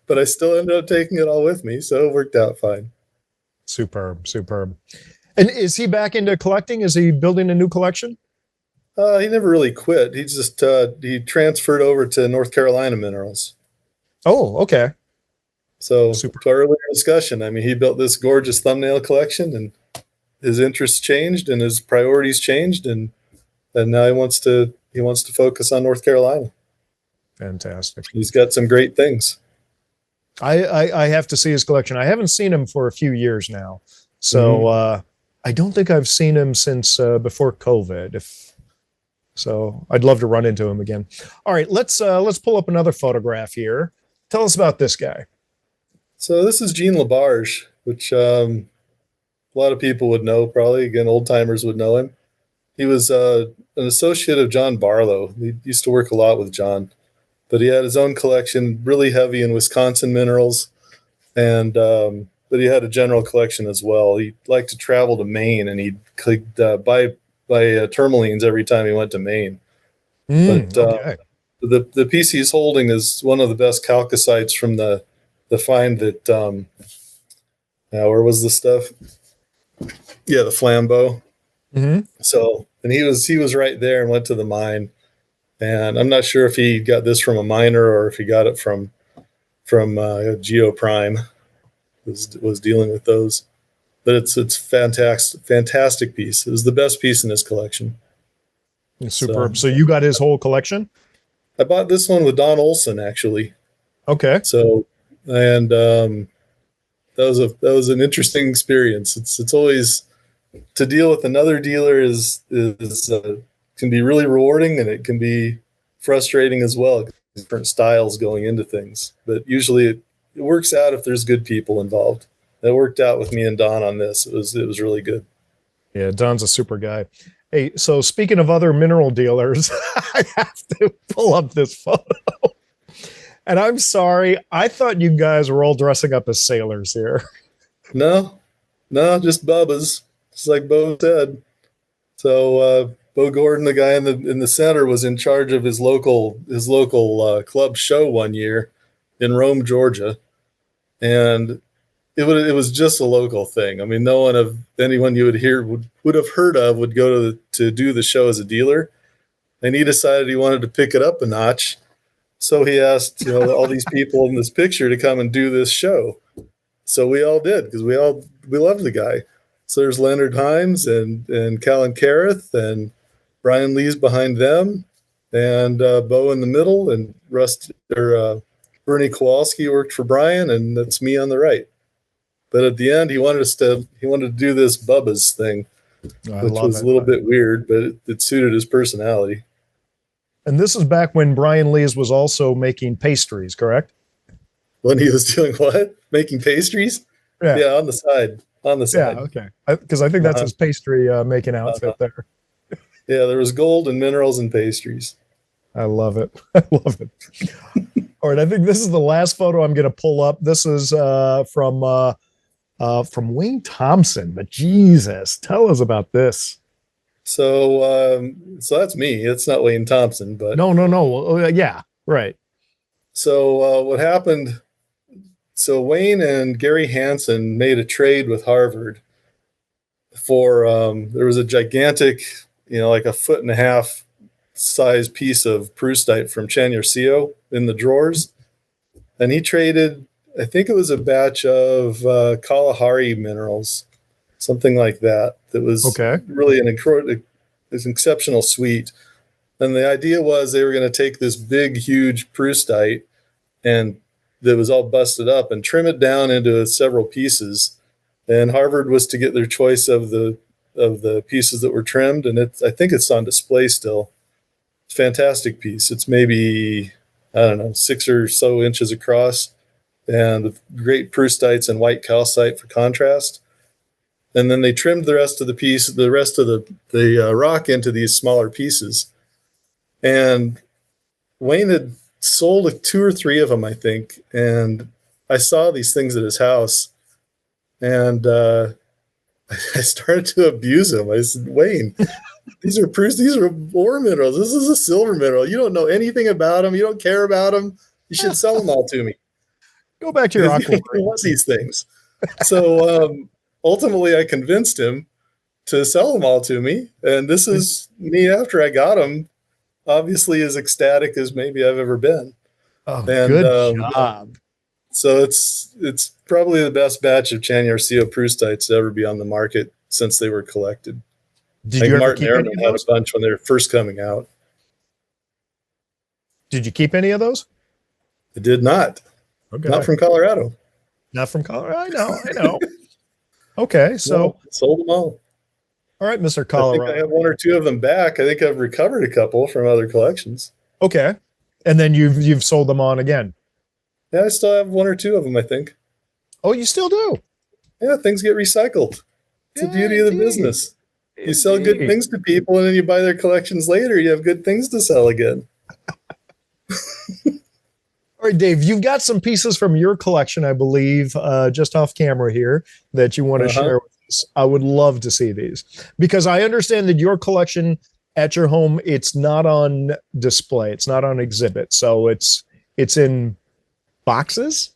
But I still ended up taking it all with me, so it worked out fine. Superb. And is he back into collecting? Is he building a new collection? He never really quit. He just he transferred over to North Carolina Minerals. Oh, okay. So to our earlier discussion, I mean, he built this gorgeous thumbnail collection, and his interests changed and his priorities changed, and now he wants to focus on North Carolina. Fantastic. He's got some great things. I have to see his collection. I haven't seen him for a few years now, so I don't think I've seen him since before COVID. So I'd love to run into him again. All right, let's pull up another photograph here. Tell us about this guy. So this is Jean Labarge, which a lot of people would know, probably. Again, old timers would know him. He was an associate of John Barlow. He used to work a lot with John, but he had his own collection, really heavy in Wisconsin minerals, and but he had a general collection as well. He liked to travel to Maine, and he'd buy tourmalines every time he went to Maine. Okay. The piece he's holding is one of the best chalcosites from the find that where was the stuff? Yeah, the Flambeau. Mm-hmm. So, and he was right there and went to the mine. And I'm not sure if he got this from a miner or if he got it from Geoprime. Was dealing with those, but it's fantastic piece. It was the best piece in his collection. Superb. So you got his whole collection? I bought this one with Don Olson, actually. Okay. So, and that was an interesting experience. It's always, to deal with another dealer is can be really rewarding, and it can be frustrating as well. Different styles going into things, but usually it works out if there's good people involved. It worked out with me and Don on this. It was really good. Yeah, Don's a super guy. Hey, so speaking of other mineral dealers, I have to pull up this photo. And I'm sorry, I thought you guys were all dressing up as sailors here. No, just Bubba's. Just like Bo said. So Bo Gordon, the guy in the center, was in charge of his local club show one year in Rome, Georgia, and it was just a local thing. I mean, no one of anyone you would have heard of would go to do the show as a dealer, and he decided he wanted to pick it up a notch. So he asked, all these people in this picture to come and do this show. So we all did, because we loved the guy. So there's Leonard Himes and Callan Carruth, and Brian Lee's behind them, and Bo in the middle, and Bernie Kowalski worked for Brian, and that's me on the right. But at the end, he wanted to do this Bubba's thing, which was a little bit weird, but it suited his personality. And this is back when Brian Lee's was also making pastries, correct? When he was doing what? Making pastries? Yeah, on the side. Yeah, okay. Because I think that's his pastry making outfit there. Yeah, there was gold and minerals and pastries. I love it. All right, I think this is the last photo I'm going to pull up. This is from Wayne Thompson. But Jesus, tell us about this. So that's me. It's not Wayne Thompson, but no. Yeah, right. So what happened? So Wayne and Gary Hansen made a trade with Harvard for there was a gigantic, like a 1.5 foot size piece of Proustite from Chanyorcio in the drawers, and he traded. I think it was a batch of Kalahari minerals, something like that. That was Okay. really an exceptional suite. And the idea was they were going to take this big, huge Proustite and that was all busted up and trim it down into several pieces. And Harvard was to get their choice of the pieces that were trimmed. And I think it's on display still. Fantastic piece. It's maybe, I don't know, 6 or so inches across, and with great Proustites and white calcite for contrast. And then they trimmed the rest of the rock into these smaller pieces. And Wayne had sold 2 or 3 of them, I think. And I saw these things at his house, and I started to abuse him. I said, Wayne, these are ore minerals. This is a silver mineral. You don't know anything about them. You don't care about them. You should sell them all to me. Go back to your aquamarine. You want these things. So ultimately, I convinced him to sell them all to me. And this is me after I got them, obviously as ecstatic as maybe I've ever been. Oh, And, good job. So it's probably the best batch of Chanyorcio Proustites to ever be on the market since they were collected. Did you ever Martin keep any Ehrman of had those? a bunch when they were first coming out. Did you keep any of those? I did not. Okay. Not from Colorado. Not from Colorado. I know. Okay, so No, sold them all. all right, Mr. I think Colorado. I have 1 or 2 of them back. I think I've recovered a couple from other collections. Okay, and then you've sold them on again. Yeah, I still have 1 or 2 of them, I think. Oh, you still do? Yeah, things get recycled. It's the beauty of the business. You sell good Indeed. things to people, and then you buy their collections later. You have good things to sell again. All right, Dave, you've got some pieces from your collection, I believe, just off camera here that you want to share with us. I would love to see these because I understand that your collection at your home, it's not on display. It's not on exhibit. So it's in boxes.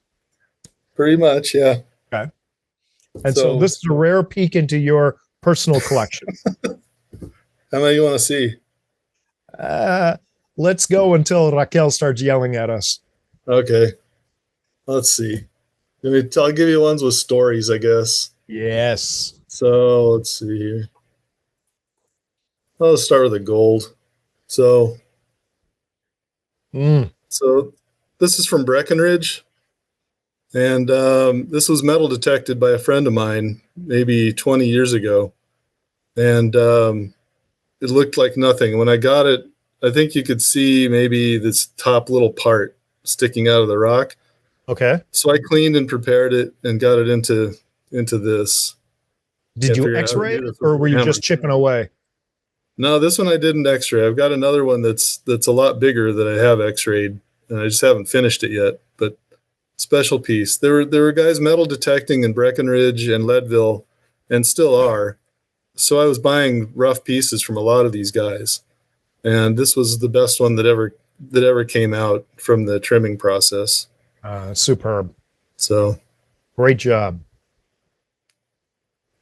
Pretty much, yeah. Okay. And so this is a rare peek into your personal collection. How many you want to see? Let's go until Raquel starts yelling at us. Okay. Let's see. I'll give you ones with stories, I guess. Yes. So let's see here. I'll start with the gold. So this is from Breckenridge. And this was metal detected by a friend of mine maybe 20 years ago. And it looked like nothing. When I got it, I think you could see maybe this top little part sticking out of the rock. Okay. So I cleaned and prepared it and got it into this. Did you x-ray it or were you just chipping away? No, this one I didn't x-ray. I've got another one that's a lot bigger that I have x-rayed, and I just haven't finished it yet. But special piece. There were guys metal detecting in Breckenridge and Leadville, and still are. So I was buying rough pieces from a lot of these guys, and this was the best one that ever came out from the trimming process. Superb. So great job.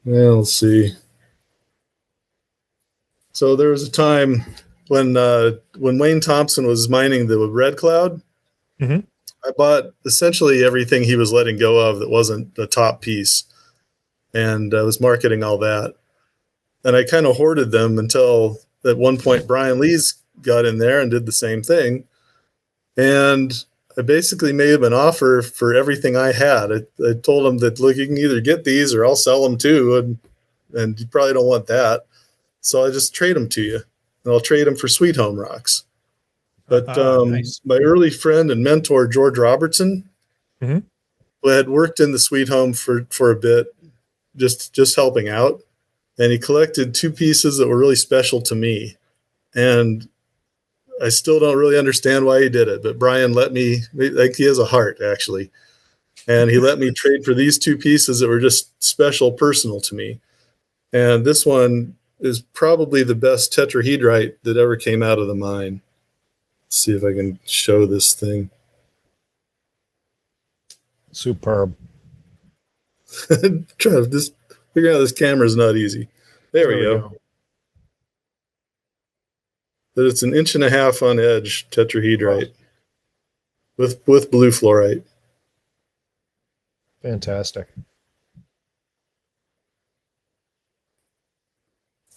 Yeah, let's see. So there was a time when Wayne Thompson was mining the Red Cloud. Mm-hmm. I bought essentially everything he was letting go of that wasn't the top piece, and I was marketing all that. And I kind of hoarded them until at one point Brian Lees got in there and did the same thing. And I basically made him an offer for everything I had. I told him that, look, you can either get these or I'll sell them too, and you probably don't want that. So I just trade them to you, and I'll trade them for Sweet Home rocks. But nice. My early friend and mentor, George Robertson, mm-hmm. who had worked in the Sweet Home for a bit, just helping out, and he collected 2 pieces that were really special to me. And I still don't really understand why he did it, but Brian let me, like, he has a heart actually. And he let me trade for these 2 pieces that were just special, personal to me. And this one is probably the best tetrahedrite that ever came out of the mine. Let's see if I can show this thing. Superb. Trying to just figure out this camera is not easy. There we go. But it's 1.5 inches on edge tetrahedrite with blue fluorite. Fantastic.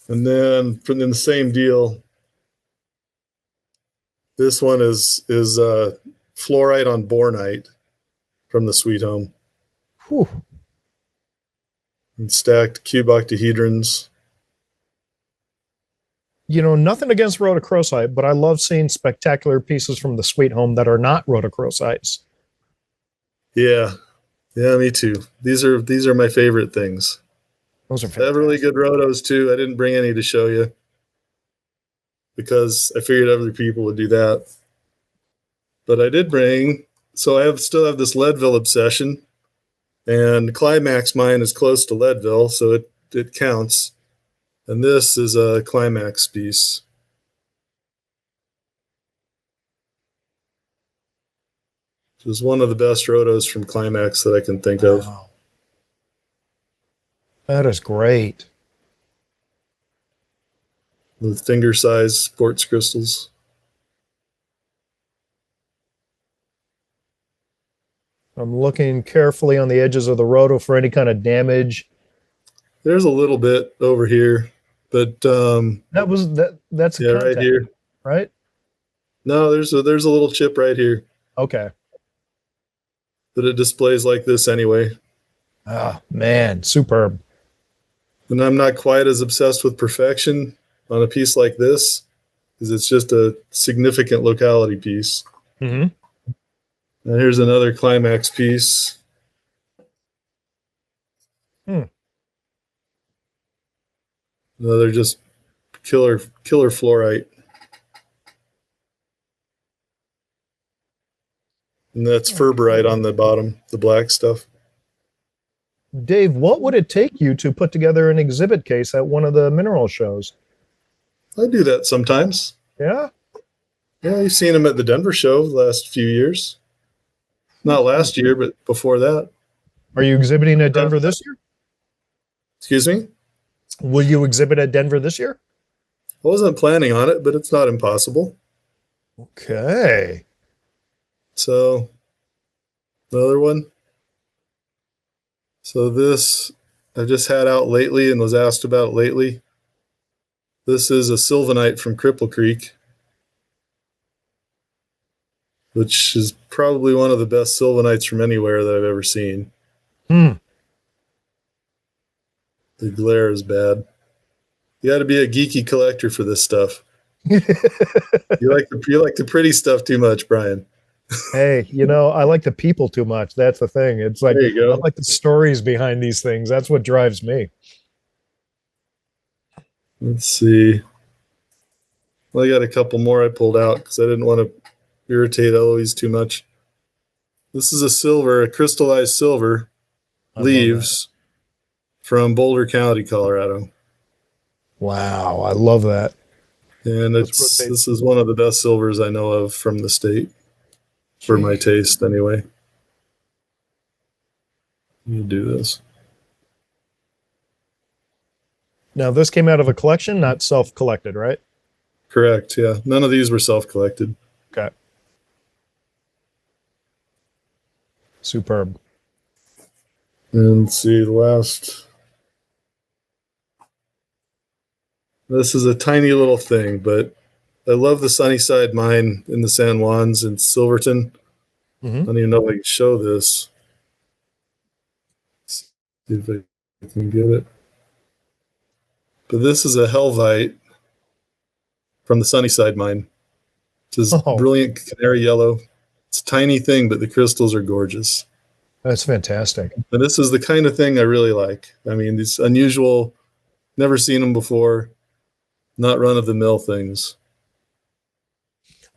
And then from the same deal, this one is fluorite on bornite from the Sweet Home. Whew. And stacked cube octahedrons. You know, nothing against rhodochrosite, but I love seeing spectacular pieces from the Sweet Home that are not rhodochrosites. Yeah, me too. These are my favorite things. Those are I have fantastic. really good rotos too. I didn't bring any to show you because I figured other people would do that. But I did bring. So I still have this Leadville obsession, and Climax mine is close to Leadville, so it counts. And this is a Climax piece. Which is one of the best rotos from Climax that I can think of. Wow. That is great. With finger-sized quartz crystals. I'm looking carefully on the edges of the roto for any kind of damage. There's a little bit over here, but that's yeah, right here. Right? No, there's a little chip right here. Okay. But it displays like this anyway. Ah, man, superb. And I'm not quite as obsessed with perfection on a piece like this, because it's just a significant locality piece. Mm-hmm. And here's another Climax piece. Another just killer fluorite. And that's ferberite on the bottom, the black stuff. Dave, what would it take you to put together an exhibit case at one of the mineral shows? I do that sometimes. Yeah? Yeah, you've seen them at the Denver show the last few years. Not last year, but before that. Are you exhibiting at Denver this year? Excuse me? Will you exhibit at Denver this year? I wasn't planning on it, but it's not impossible. Okay. So, another one. So this I just had out lately and was asked about lately. This is a sylvanite from Cripple Creek, which is probably one of the best sylvanites from anywhere that I've ever seen. The glare is bad. You got to be a geeky collector for this stuff. You like the pretty stuff too much, Brian. Hey, I like the people too much. That's the thing. It's like, There you go. I like the stories behind these things. That's what drives me. Let's see. Well, I got a couple more I pulled out because I didn't want to irritate Eloise too much. This is a crystallized silver leaves from Boulder County, Colorado. Wow, I love that. And this is one of the best silvers I know of from the state, for my taste anyway. You do this. Now, this came out of a collection, not self-collected, right? Correct, yeah. None of these were self-collected. Okay. Superb. And let's see, the last. This is a tiny little thing, but I love the Sunnyside mine in the San Juans in Silverton. I don't even know if I can show this. Let's see if I can get it. But this is a helvite from the Sunnyside mine. It's brilliant canary yellow. It's a tiny thing, but the crystals are gorgeous. That's fantastic. And this is the kind of thing I really like. I mean, these unusual, never seen them before, not run-of-the-mill things.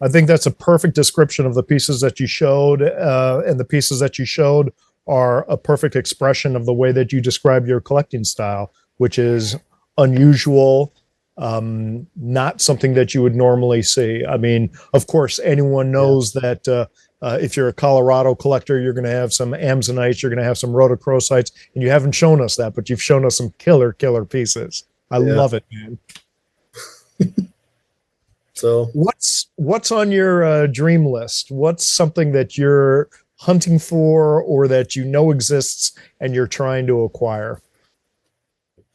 I think that's a perfect description of the pieces that you showed, and the pieces that you showed are a perfect expression of the way that you describe your collecting style, which is unusual, not something that you would normally see. I mean, of course, anyone knows that If you're a Colorado collector, you're going to have some amsonites, you're going to have some rhodochrosites, and you haven't shown us that, but you've shown us some killer pieces. I love it, man. So what's on your dream list? What's something that you're hunting for or that you know exists and you're trying to acquire?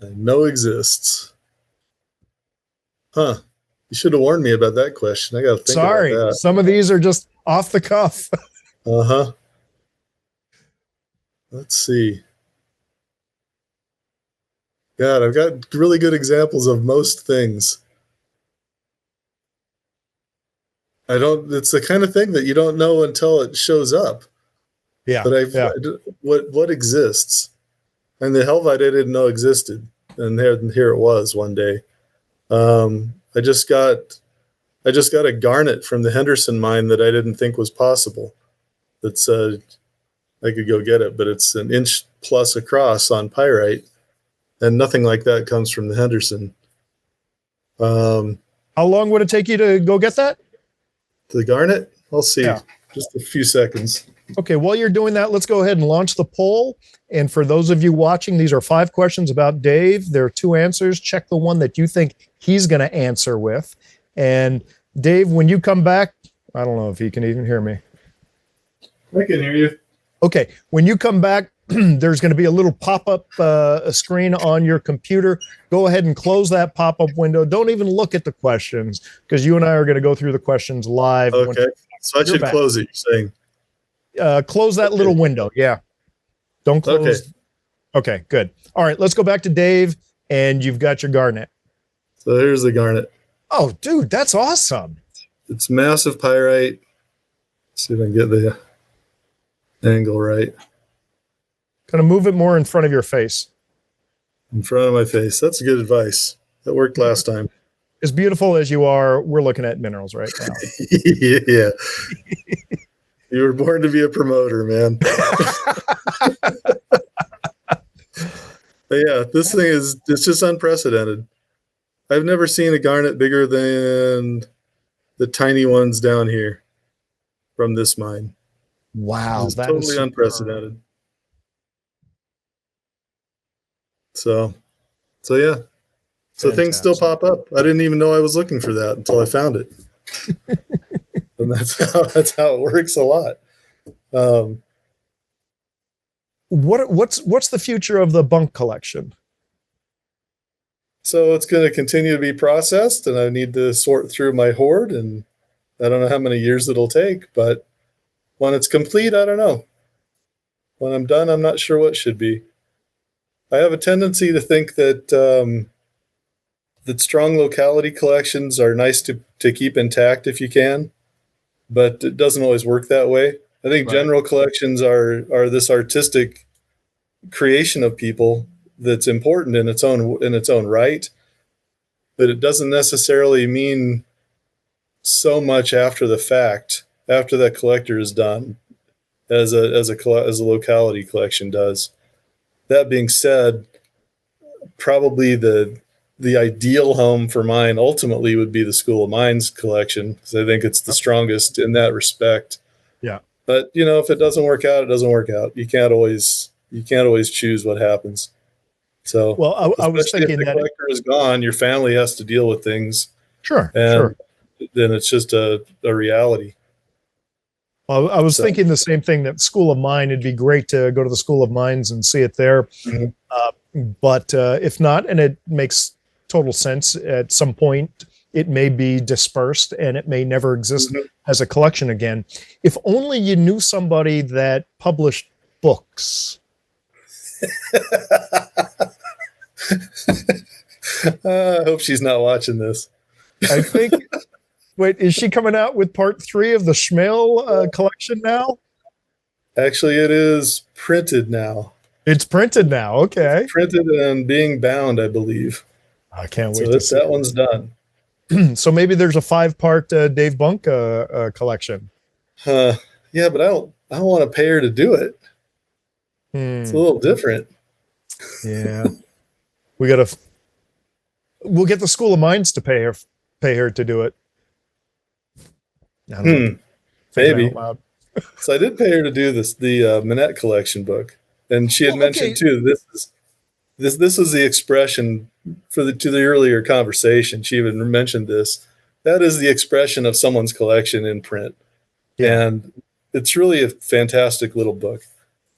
I know exists. Huh. You should have warned me about that question. I got to think about that. Some of these are just off the cuff. Uh-huh. Let's see. God, I've got really good examples of most things. It's the kind of thing that you don't know until it shows up. Yeah. But what exists? And the helvite I didn't know existed. And here it was one day. I just got a garnet from the Henderson mine that I didn't think was possible. That's I could go get it, but it's an inch plus across on pyrite, and nothing like that comes from the Henderson. How long would it take you to go get that? The garnet? I'll see. Yeah. Just a few seconds. Okay, while you're doing that, let's go ahead and launch the poll. And for those of you watching, these are 5 questions about Dave. There are 2 answers. Check the one that you think he's going to answer with. And Dave, when you come back, I don't know if you can even hear me. I can hear you. Okay, when you come back, there's going to be a little pop-up screen on your computer. Go ahead and close that pop-up window. Don't even look at the questions because you and I are going to go through the questions live. Okay, so I should close it, you're saying? Close that little window. Yeah. Don't close. Okay, good. All right, let's go back to Dave, and you've got your garnet. So here's the garnet. Oh, dude, that's awesome. It's massive pyrite. Let's see if I can get the angle right. Kind of move it more in front of your face. In front of my face. That's good advice. That worked last time. As beautiful as you are, we're looking at minerals right now. Yeah. You were born to be a promoter, man. But yeah, this thing it's just unprecedented. I've never seen a garnet bigger than the tiny ones down here from this mine. Wow, it's that totally is unprecedented. So yeah. So fantastic. Things still pop up. I didn't even know I was looking for that until I found it. And that's how it works a lot. What's the future of the Bunk collection? So it's going to continue to be processed, and I need to sort through my hoard, and I don't know how many years it'll take, but when it's complete, I don't know. When I'm done, I'm not sure what should be. I have a tendency to think that that strong locality collections are nice to keep intact if you can, but it doesn't always work that way. I think general collections are this artistic creation of people that's important in its own right, but it doesn't necessarily mean so much after the fact, after that collector is done, as a locality collection does. That being said, probably the ideal home for mine ultimately would be the School of Mines collection, because I think it's the strongest in that respect. Yeah. But if it doesn't work out, it doesn't work out. You can't always choose what happens. So, well, I was thinking if the collector is gone, your family has to deal with things. Sure. And then it's just a reality. Well, I was thinking the same thing, that School of Mine, it'd be great to go to the School of Mines and see it there. Mm-hmm. But if not, and it makes total sense, at some point it may be dispersed and it may never exist as a collection again. If only you knew somebody that published books. I hope she's not watching this. I think... Wait, is she coming out with part 3 of the Schmale collection now? Actually, it is printed now. It's printed now. Okay. It's printed and being bound, I believe. I can't wait to see that one's done. So maybe there's a 5-part Dave Bunk collection. Yeah, but I don't want to pay her to do it. It's a little different. Yeah. We'll get the School of Mines to pay her to do it. I don't know. Maybe. So I did pay her to do the Minette collection book, and she had Well, mentioned okay. too. This is the expression to the earlier conversation. She even mentioned this. That is the expression of someone's collection in print, Yeah, and it's really a fantastic little book.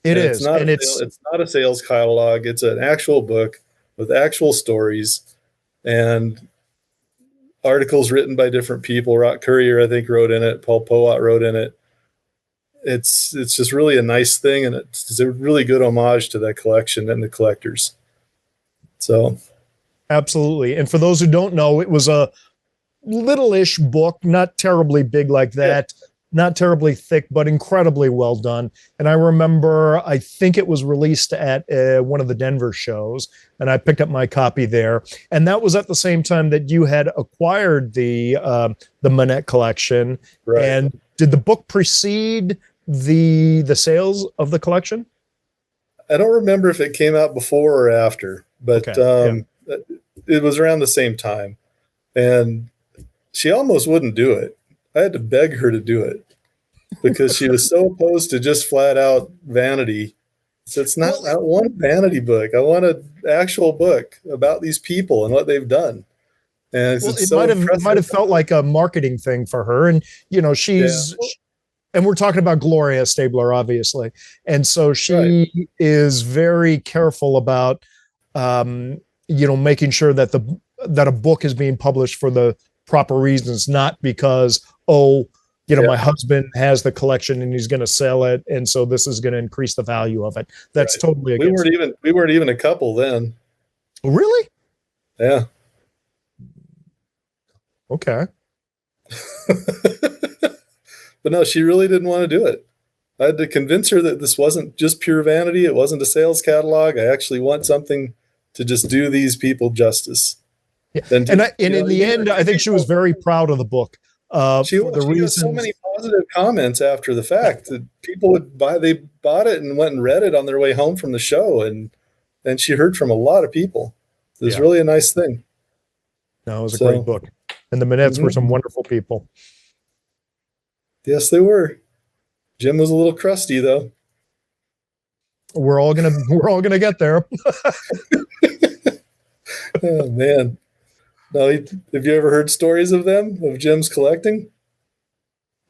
it And it's is. not And it's, it's not a sales catalog. It's an actual book with actual stories and articles written by different people. Rock Courier, I think, wrote in it. Paul Powat wrote in it. It's just really a nice thing, and it's a really good homage to that collection and the collectors. So absolutely. And for those who don't know, it was a little-ish book, not terribly big like yeah, that, not terribly thick, but incredibly well done. And I remember, I think it was released at one of the Denver shows, and I picked up my copy there. And that was at the same time that you had acquired the Manette collection. right. And did the book precede the sales of the collection? I don't remember if it came out before or after, but Okay, yeah. it was around the same time. And she almost wouldn't do it. I had to beg her to do it because she was so opposed to just flat out vanity. So it's not, Well, I don't want a vanity book. I want an actual book about these people and what they've done. And well, it's so it might impressive. have felt like a marketing thing for her, and Yeah, and we're talking about Gloria Stabler, obviously, and so right. she is very careful about, making sure that that a book is being published for the proper reasons, not because Yeah, my husband has the collection and he's going to sell it, and so this is going to increase the value of it. That's right. totally We against. weren't even a couple then. Really? Yeah. Okay. But no, she really didn't want to do it. I had to convince her that this wasn't just pure vanity. It wasn't a sales catalog. I actually want something to just do these people justice. Yeah, Then, and in the end, I think she was very proud of the book. she For the she got so reasons. many positive comments after the fact that people would buy. They bought it and went and read it on their way home from the show, and she heard from a lot of people. It was Yeah, really a nice thing. no, it was a great So, book, and the Minettes were some mhm. wonderful people. Yes, they were. Jim was a little crusty though. We're all gonna get there. Oh man. No, have you ever heard stories of them, of Jim's collecting?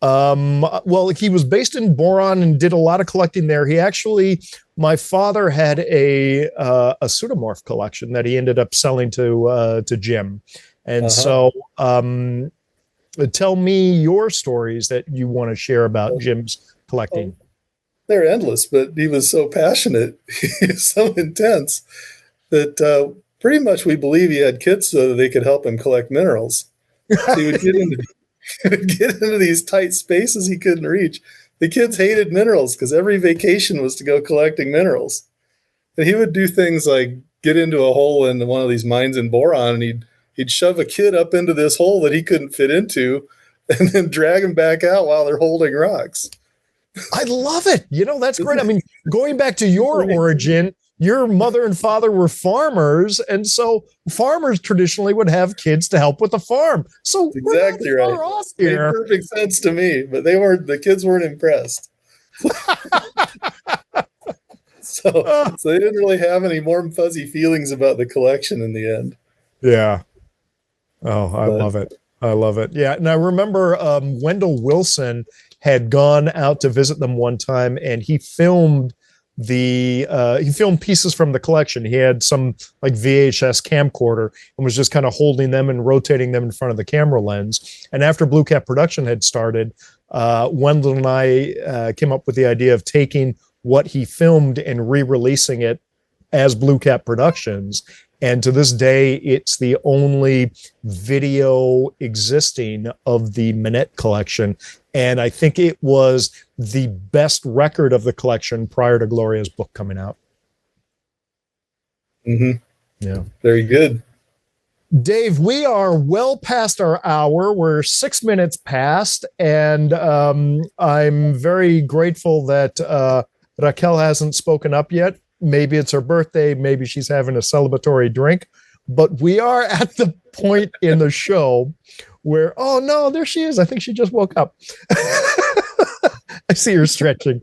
Well, he was based in Boron and did a lot of collecting there. My father had a pseudomorph collection that he ended up selling to Jim, and Uh-huh. so tell me your stories that you want to share about Jim's Oh, collecting. they're endless, but he was so passionate, he was so intense that pretty much we believe he had kids so that they could help him collect minerals. So he would he would get into these tight spaces he couldn't reach. The kids hated minerals because every vacation was to go collecting minerals. And he would do things like get into a hole in one of these mines in boron, and he'd shove a kid up into this hole that he couldn't fit into, and then drag him back out while they're holding rocks. I love it. That's great. I Isn't mean, going back to it your great? origin, your mother and father were farmers, and so farmers traditionally would have kids to help with the farm. So we're not Exactly right. far off Made here. perfect sense to me, but the kids weren't impressed. So, Uh, so they didn't really have any warm, fuzzy feelings about the collection in the end. yeah. Oh, I But love it. I love it. Yeah. And I remember Wendell Wilson had gone out to visit them one time, and he filmed pieces from the collection. He had some like VHS camcorder and was just kind of holding them and rotating them in front of the camera lens. And after BlueCap Production had started, Wendell and I came up with the idea of taking what he filmed and re-releasing it as BlueCap Productions. And to this day, it's the only video existing of the Minette collection. And I think it was the best record of the collection prior to Gloria's book coming out. mhm, Yeah. very good. Dave, we are well past our hour. We're 6 minutes past, and I'm very grateful that Raquel hasn't spoken up yet. Maybe it's her birthday. Maybe she's having a celebratory drink. But we are at the point in the show where, oh no, there she is. I think she just woke up. see you're stretching.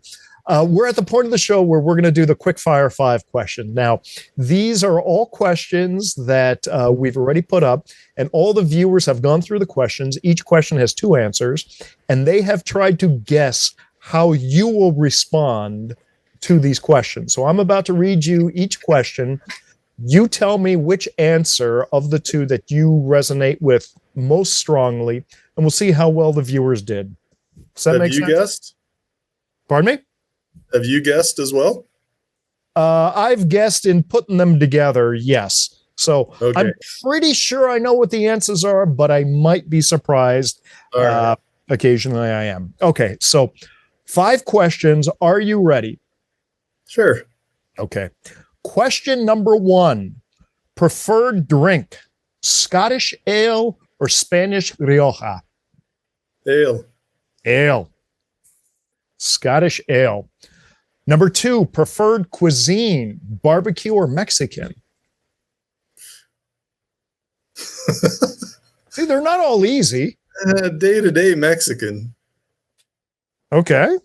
We're at the point of the show where we're going to do the quick fire 5 question. Now, these are all questions that we've already put up, and all the viewers have gone through the questions. Each question has 2 answers, and they have tried to guess how you will respond to these questions. So I'm about to read you each question. You tell me which answer of the 2 that you resonate with most strongly, and we'll see how well the viewers did. Does that make sense? Have you guessed? Pardon me? Have you guessed as well? I've guessed in putting them together, yes. So Okay. I'm pretty sure I know what the answers are, but I might be surprised. All right. Occasionally I am. Okay, so 5 questions. Are you ready? Sure. Okay. Question number 1. Preferred drink, Scottish ale or Spanish Rioja? Ale. Ale. Scottish ale. Number 2, preferred cuisine, barbecue or Mexican? See, they're not all easy. Day-to-day Mexican. Okay.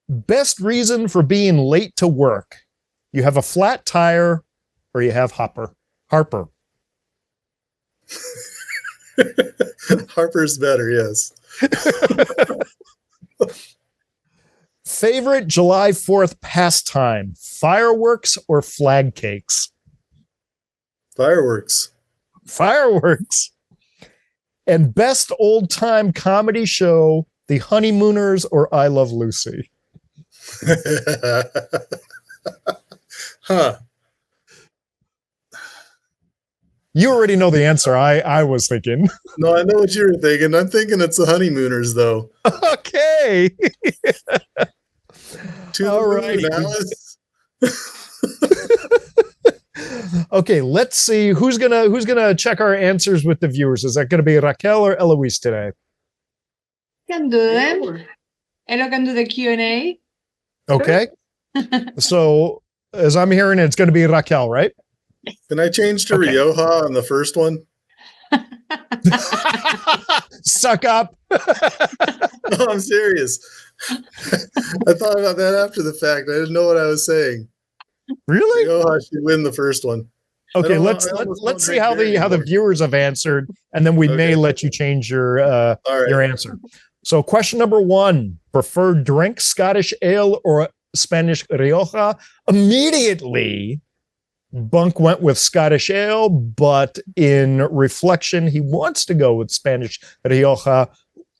Best reason for being late to work. You have a flat tire or you have Harper. Harper's better, yes. Favorite July 4th pastime, fireworks or flag cakes? Fireworks. Fireworks. And best old time comedy show, The Honeymooners or I Love Lucy? Huh. You already know the answer. I was thinking. No, I know what you were thinking. I'm thinking it's the Honeymooners, though. Okay. All right. Okay, let's see who's gonna check our answers with the viewers. Is that gonna be Raquel or Eloise today? Can do it. Elo can do the Q&A. Okay. So as I'm hearing, it's gonna be Raquel, right? Can I change to Okay. Rioja on the first one? Suck up. No, I'm serious. I thought about that after the fact. I didn't know what I was saying. Really? Rioja should win the first one. Okay, I let's see how the viewers have answered, and then we may let you change your your answer. So question number 1, preferred drink, Scottish ale or Spanish Rioja? Immediately, Bunk went with Scottish ale, but in reflection, he wants to go with Spanish Rioja.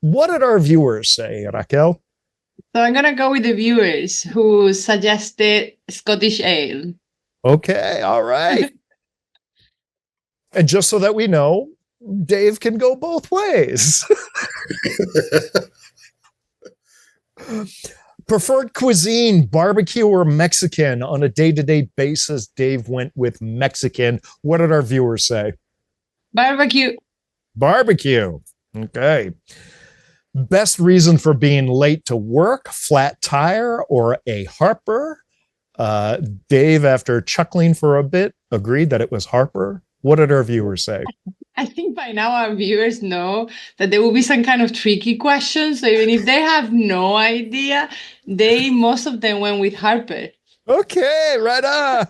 What did our viewers say, Raquel? So I'm going to go with the viewers who suggested Scottish ale. Okay, all right. And just so that we know, Dave can go both ways. Preferred cuisine, barbecue or Mexican? On a day-to-day basis, Dave went with Mexican. What did our viewers say? Barbecue. Barbecue. Okay. Best reason for being late to work, flat tire or a Harper? Dave, after chuckling for a bit, agreed that it was Harper. What did our viewers say? I think by now our viewers know that there will be some kind of tricky questions. So even if they have no idea, most of them went with Harper. Okay, right on.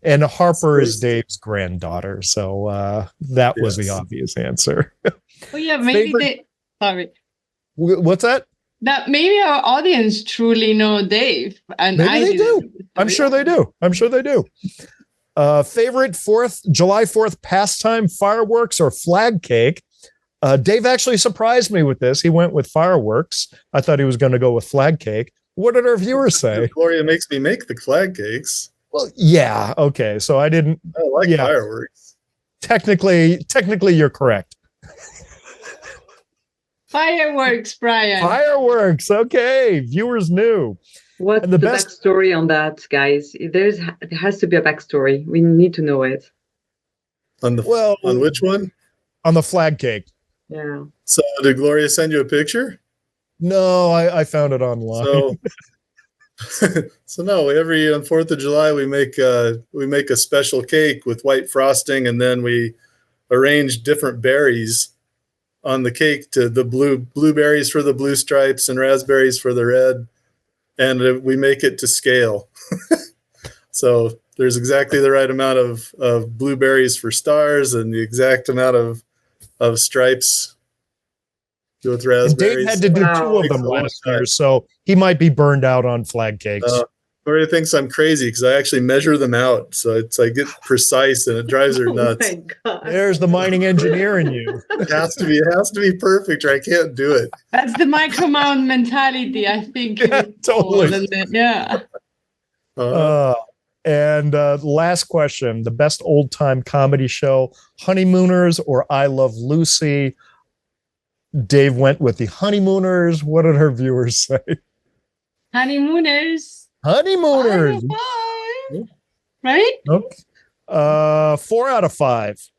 And Harper is Dave's granddaughter, so that was the obvious answer. Oh yeah, maybe sorry. What's that? That maybe our audience truly know Dave, and maybe they do. I'm sure they do. Favorite July 4th pastime, fireworks or flag cake? Dave actually surprised me with this. He went with fireworks. I thought he was going to go with flag cake. What did our viewers say? Gloria makes me make the flag cakes. Well, yeah. Okay. So I didn't. I like fireworks. Technically, you're correct. Fireworks, Brian. Fireworks. Okay. Viewers knew. What's the backstory on that, guys? There has to be a backstory. We need to know it. On which one? On the flag cake. Yeah. So did Gloria send you a picture? No, I found it online. So no, every on 4th of July we make a special cake with white frosting, and then we arrange different berries on the cake to the blueberries for the blue stripes and raspberries for the red, and we make it to scale. So there's exactly the right amount of blueberries for stars and the exact amount of stripes with raspberries. And Dave had to do two of them last year, so he might be burned out on flag cakes. Corey thinks I'm crazy because I actually measure them out, so I get precise, and it drives her nuts. Oh my God. There's the mining engineer in you. It has to be perfect, or I can't do it. That's the micromount mentality, I think. Yeah, totally. Yeah. And last question, the best old time comedy show, Honeymooners or I Love Lucy? Dave went with the Honeymooners. What did her viewers say? Honeymooners. Honeymooners. 5 right? Okay. 4 out of 5.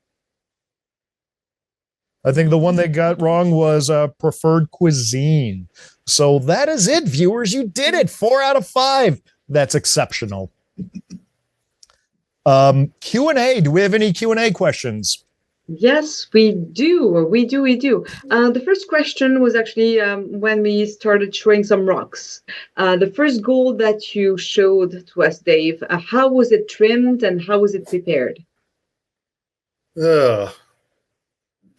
I think the one they got wrong was preferred cuisine. So that is it, viewers. You did it. 4 out of 5. That's exceptional. Q&A. Do we have any Q&A questions? Yes, we do. The first question was actually when we started showing some rocks. The first gold that you showed to us, Dave, how was it trimmed and how was it prepared?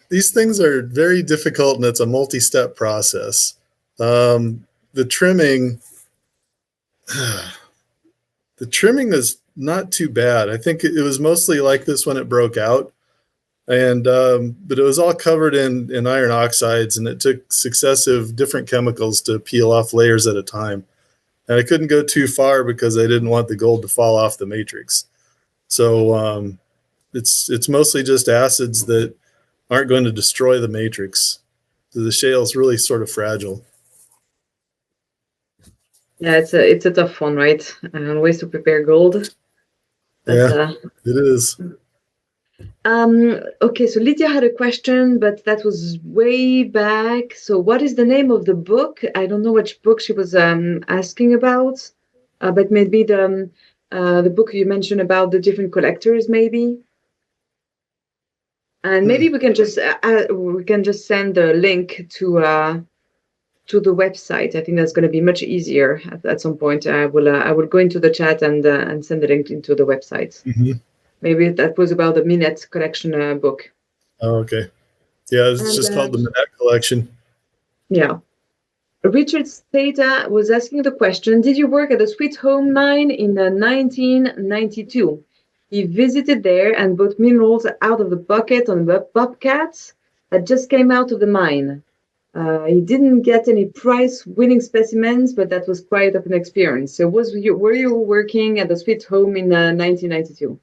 These things are very difficult, and it's a multi-step process. The trimming is not too bad. I think it was mostly like this when it broke out. And but it was all covered in iron oxides, and it took successive different chemicals to peel off layers at a time. And I couldn't go too far because I didn't want the gold to fall off the matrix. So it's mostly just acids that aren't going to destroy the matrix. So the shale is really sort of fragile. Yeah, it's a tough one, right? Ways to prepare gold. But, yeah, it is. Okay, so Lydia had a question, but that was way back. So what is the name of the book? I don't know which book she was asking about, but maybe the book you mentioned about the different collectors, maybe. And maybe we can just send the link to the website. I think that's going to be much easier at some point. I will go into the chat and send the link into the website. Mm-hmm. Maybe that was about the Minette collection book. Oh, okay. Yeah, it's just called the Minette collection. Yeah. Richard Stata was asking the question, did you work at the Sweet Home mine in 1992? He visited there and bought minerals out of the bucket on the bobcats that just came out of the mine. He didn't get any prize-winning specimens, but that was quite of an experience. So were you working at the Sweet Home in 1992?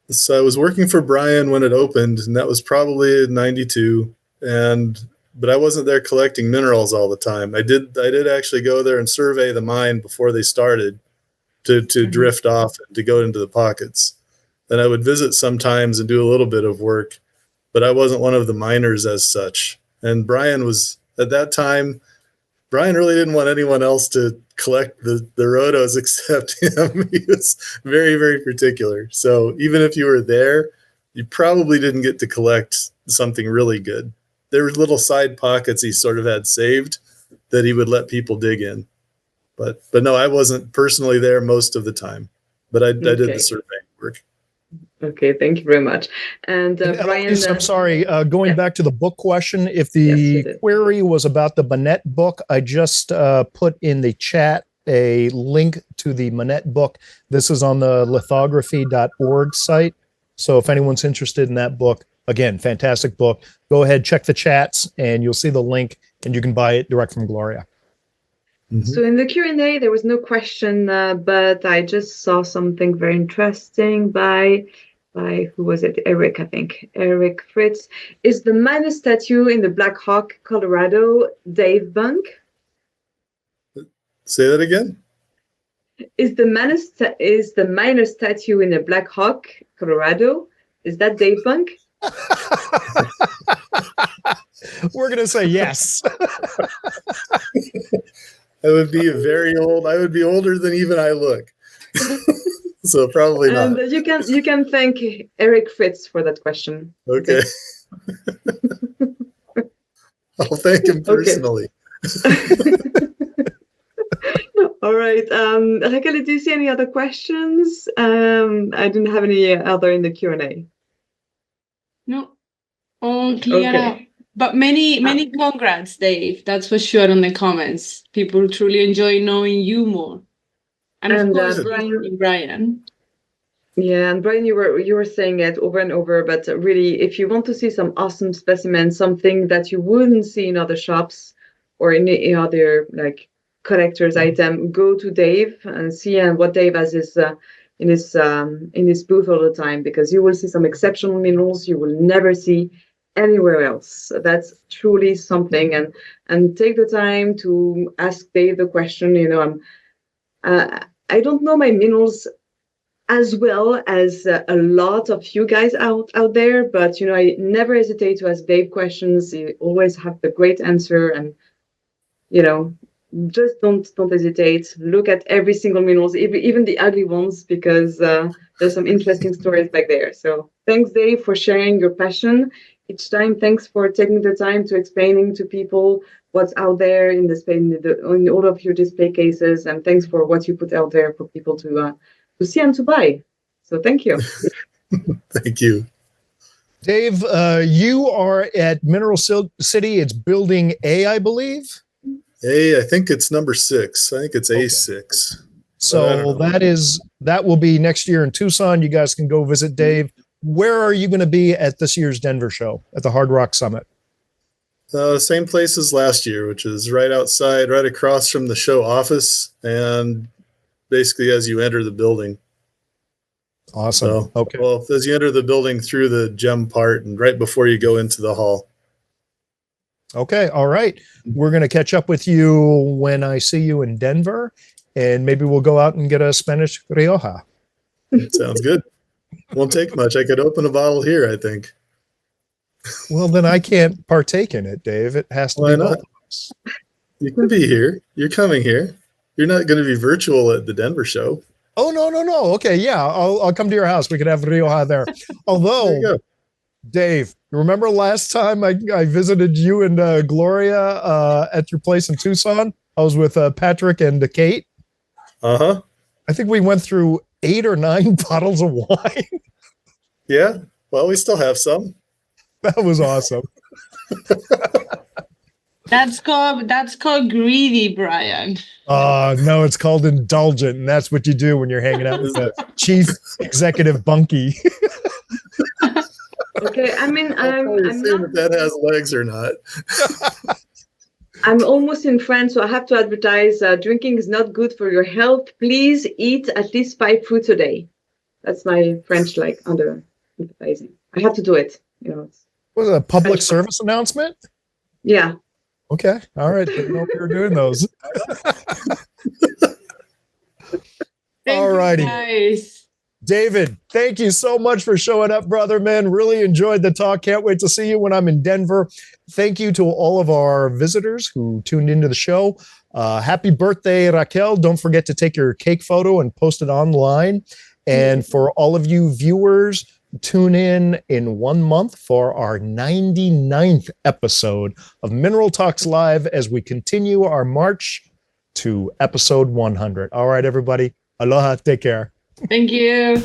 So I was working for Brian when it opened, and that was probably in 92. But I wasn't there collecting minerals all the time. I did actually go there and survey the mine before they started to drift off and to go into the pockets. And I would visit sometimes and do a little bit of work, but I wasn't one of the miners as such. And Brian was, at that time, Brian really didn't want anyone else to collect the rotos except him. He was very, very particular. So even if you were there, you probably didn't get to collect something really good. There were little side pockets he sort of had saved that he would let people dig in. But no, I wasn't personally there most of the time. But I did the surveying work. Okay, thank you very much. And Brian, I'm sorry, going back to the book question, if the query was about the Minette book, I just put in the chat a link to the Minette book. This is on the lithography.org site. So if anyone's interested in that book, again, fantastic book. Go ahead, check the chats, and you'll see the link, and you can buy it direct from Gloria. Mm-hmm. So in the Q&A, there was no question, but I just saw something very interesting by who was it? Eric, I think. Eric Fritz. Is the miner statue in the Black Hawk, Colorado, Dave Bunk? Say that again? Is the miner statue in the Black Hawk, Colorado? Is that Dave Bunk? We're going to say yes. I would be I would be older than even I look. So probably not. And you can thank Eric Fritz for that question. Okay. I'll thank him personally. All right. Raquel, do you see any other questions? I didn't have any other in the Q&A. No. All clear. Okay. But many congrats, Dave. That's for sure on the comments. People truly enjoy knowing you more. And of course, Brian. Yeah, and Brian, you were saying it over and over, but really, if you want to see some awesome specimens, something that you wouldn't see in other shops or in other like collector's item, go to Dave and see what Dave has in his booth all the time, because you will see some exceptional minerals you will never see anywhere else. That's truly something, and take the time to ask Dave the question. I don't know my minerals as well as a lot of you guys out there, but I never hesitate to ask Dave questions. You always have the great answer, and just don't hesitate. Look at every single minerals, even the ugly ones, because there's some interesting stories back there. So thanks, Dave, for sharing your passion each time. Thanks for taking the time to explaining to people what's out there in in all of your display cases, and thanks for what you put out there for people to see and to buy. So thank you. Thank you. Dave, you are at Mineral City. It's building A, I believe. I think it's number 6. I think it's Okay. A6. So that will be next year in Tucson. You guys can go visit Dave. Where are you going to be at this year's Denver show at the Hard Rock Summit? Same place as last year, which is right outside, right across from the show office, and basically as you enter the building. Awesome. So, okay. Well, as you enter the building through the gem part and right before you go into the hall. Okay. All right. We're going to catch up with you when I see you in Denver, and maybe we'll go out and get a Spanish Rioja. Sounds good. Won't take much. I could open a bottle here, I think. Well, then I can't partake in it, Dave. It has to Why be not? both of us. You can be here. You're coming here. You're not going to be virtual at the Denver show. Oh, no. Okay. Yeah. I'll come to your house. We could have Rioja there. There you Although, go. Dave, remember last time I visited you and Gloria at your place in Tucson? I was with Patrick and Kate. Uh-huh. I think we went through 8 or 9 bottles of wine. Yeah. Well, we still have some. That was awesome. That's called greedy, Brian. No, it's called indulgent, and that's what you do when you're hanging out with the chief executive bunkie. Okay, I mean, I'm seeing not, if that has legs or not. I'm almost in France, so I have to advertise. Drinking is not good for your health. Please eat at least 5 fruits a day. That's my French under advertising. I have to do it. Was it a public service announcement? Yeah. Okay. All right. Didn't know we were doing those. All righty. Guys. David, thank you so much for showing up, brother, man. Really enjoyed the talk. Can't wait to see you when I'm in Denver. Thank you to all of our visitors who tuned into the show. Happy birthday, Raquel. Don't forget to take your cake photo and post it online. And for all of you viewers, tune in 1 month for our 99th episode of Mineral Talks Live as we continue our march to episode 100. All right, everybody. Aloha. Take care. Thank you.